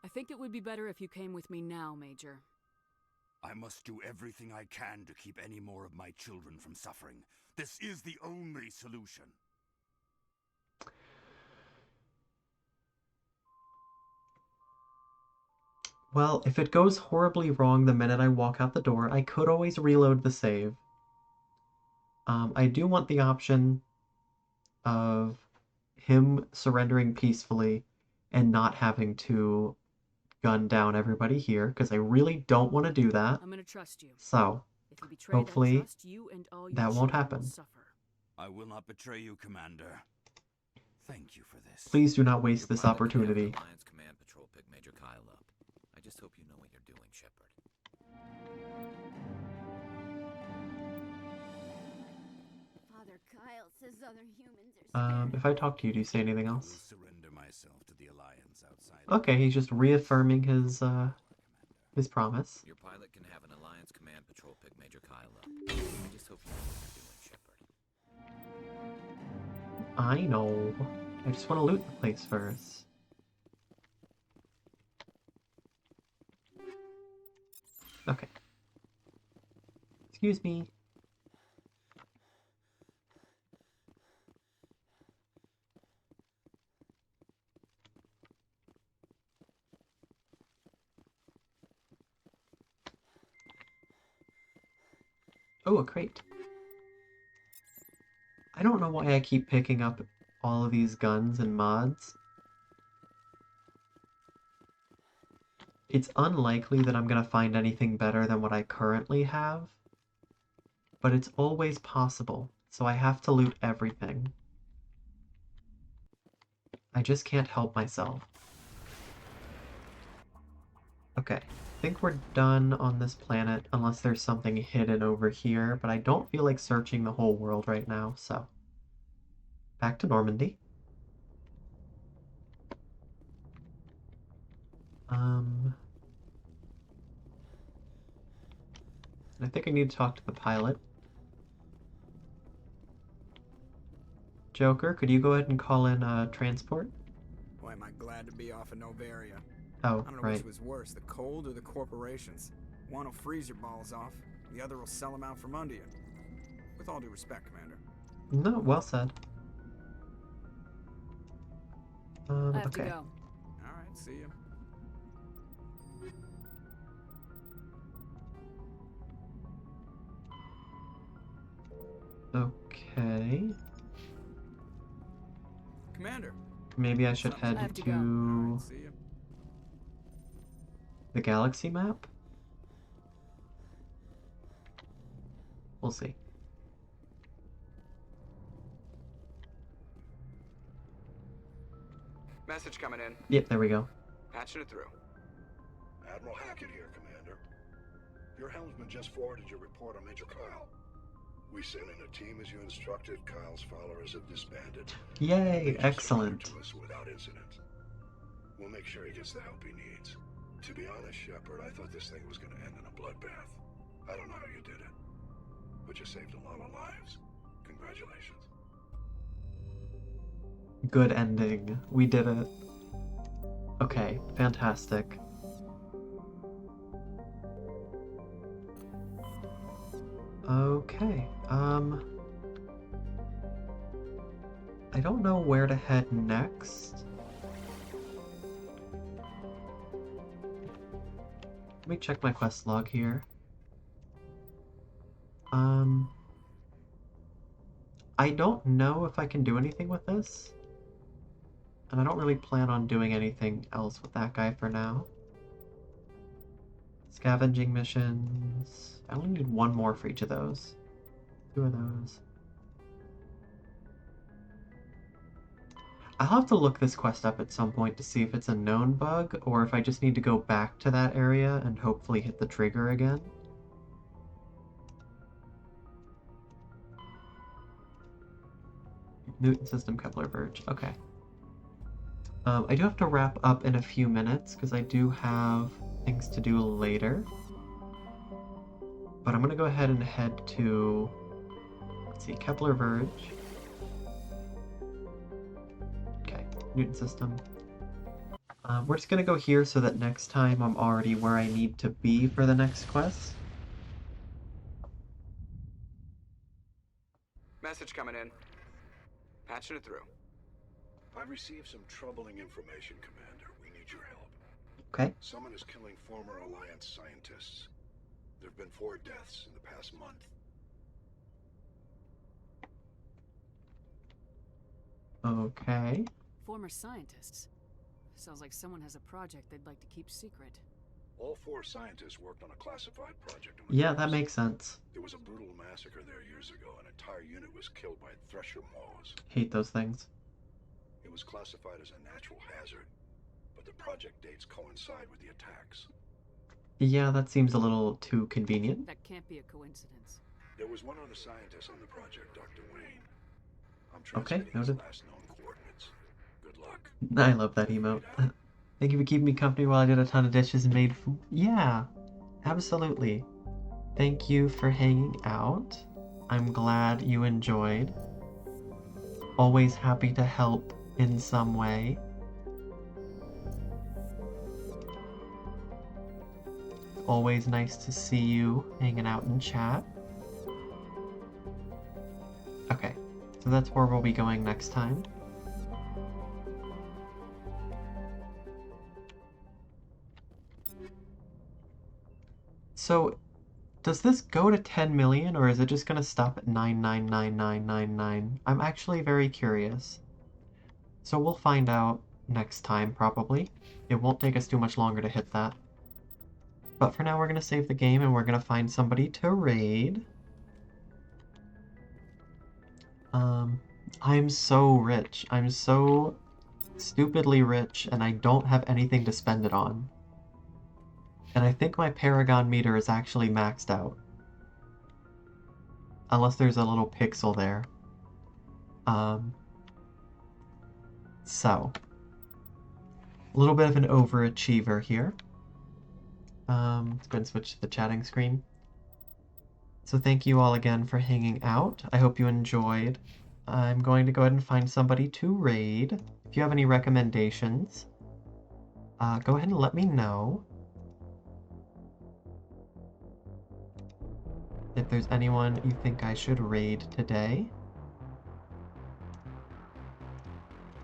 I think it would be better if you came with me now, Major. I must do everything I can to keep any more of my children from suffering. This is the only solution. Well, if it goes horribly wrong the minute I walk out the door, I could always reload the save. I do want the option of him surrendering peacefully and not having to gun down everybody here, because I really don't want to do that. I'm gonna trust you. So, If you betray hopefully that trust, you and all your that won't children will happen. suffer. I will not betray you, Commander. Thank you for this. Please do not waste Your this pilot can have opportunity. the Alliance Command Patrol pick Major Kyle up. I just hope you know what you're doing, Shepard. Father Kyle says other humans are If I talk to you, do you say anything I will else? surrender myself to the Alliance outside. Okay, he's just reaffirming his promise. Your pilot can have an Alliance Command Patrol pick Major Kyle up. I just hope you know what you're doing, Shepard. I know. I just want to loot the place first. Okay. Excuse me. Oh, a crate. I don't know why I keep picking up all of these guns and mods. It's unlikely that I'm gonna find anything better than what I currently have, but it's always possible, so I have to loot everything. I just can't help myself. Okay, I think we're done on this planet, unless there's something hidden over here, but I don't feel like searching the whole world right now, so... Back to Normandy. I think I need to talk to the pilot. Joker, could you go ahead and call in transport? Boy, am I glad to be off of Novaria. Oh, I don't know right. which was worse, the cold or the corporations. One will freeze your balls off, the other will sell them out from under you. With all due respect, Commander. No, well said. I have okay. to go. Alright, see you. Okay. Commander. Maybe I should I head have to to go. Alright, see you. the galaxy map? We'll see. Message coming in. Yep, there we go. Patching it through. Admiral Hackett here, Commander. Your helmsman just forwarded your report on Major Kyle. We sent in a team as you instructed. Kyle's followers have disbanded. Yay, They just excellent. surrendered to us without incident. We'll make sure he gets the help he needs. To be honest, Shepard, I thought this thing was going to end in a bloodbath. I don't know how you did it, but you saved a lot of lives. Congratulations. Good ending. We did it. Okay, fantastic. Okay, I don't know where to head next. Let me check my quest log here. I don't know if I can do anything with this. And I don't really plan on doing anything else with that guy for now. Scavenging missions. I only need one more for each of those. 2 of those. I'll have to look this quest up at some point to see if it's a known bug, or if I just need to go back to that area and hopefully hit the trigger again. Newton System, Kepler Verge. Okay. I do have to wrap up in a few minutes, because I do have things to do later. But I'm going to go ahead and head to, let's see, Kepler Verge. Okay, Newton System. We're just going to go here so that next time I'm already where I need to be for the next quest. Message coming in. Patching it through. I've received some troubling information, Commander. We need your help. Okay. Someone is killing former Alliance scientists. There have been 4 deaths in the past month. Okay. Former scientists. Sounds like someone has a project they'd like to keep secret. All 4 scientists worked on a classified project. Yeah, that makes sense. There was a brutal massacre there years ago. An entire unit was killed by thresher maws. Hate those things. It was classified as a natural hazard, but the project dates coincide with the attacks. Yeah, that seems a little too convenient. That can't be a coincidence. There was one other scientist on the project, Dr. Wayne. I'm Okay, transmitting his noted. last known coordinates. Good luck. I love that emote. Thank you for keeping me company while I did a ton of dishes and made food. Yeah, absolutely. Thank you for hanging out. I'm glad you enjoyed. Always happy to help in some way. Always nice to see you hanging out in chat. Okay, so that's where we'll be going next time. So, does this go to 10 million, or is it just gonna stop at 9999999? I'm actually very curious. So we'll find out next time, probably. It won't take us too much longer to hit that. But for now, we're gonna save the game, and we're gonna find somebody to raid. I'm so rich. I'm so stupidly rich, and I don't have anything to spend it on. And I think my Paragon meter is actually maxed out. Unless there's a little pixel there. So. A little bit of an overachiever here. Let's go ahead and switch to the chatting screen. So thank you all again for hanging out. I hope you enjoyed. I'm going to go ahead and find somebody to raid. If you have any recommendations, go ahead and let me know. If there's anyone you think I should raid today.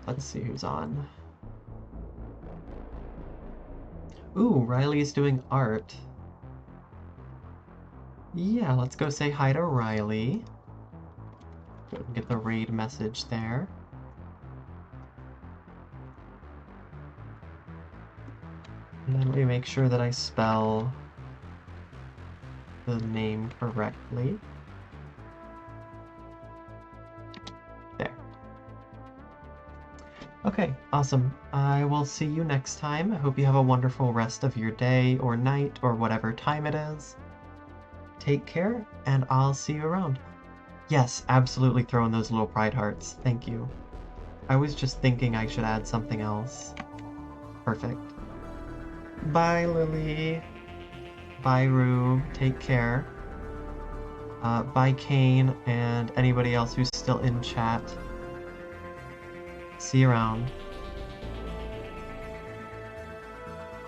Let's see who's on. Ooh, Riley's doing art. Yeah, let's go say hi to Riley. Go and get the raid message there. And let me make sure that I spell the name correctly. There. Okay, awesome. I will see you next time. I hope you have a wonderful rest of your day or night or whatever time it is. Take care, and I'll see you around. Yes, absolutely throw in those little pride hearts. Thank you. I was just thinking I should add something else. Perfect. Bye, Lily. Bye, Rue. Take care. Bye, Kane, and anybody else who's still in chat. See you around.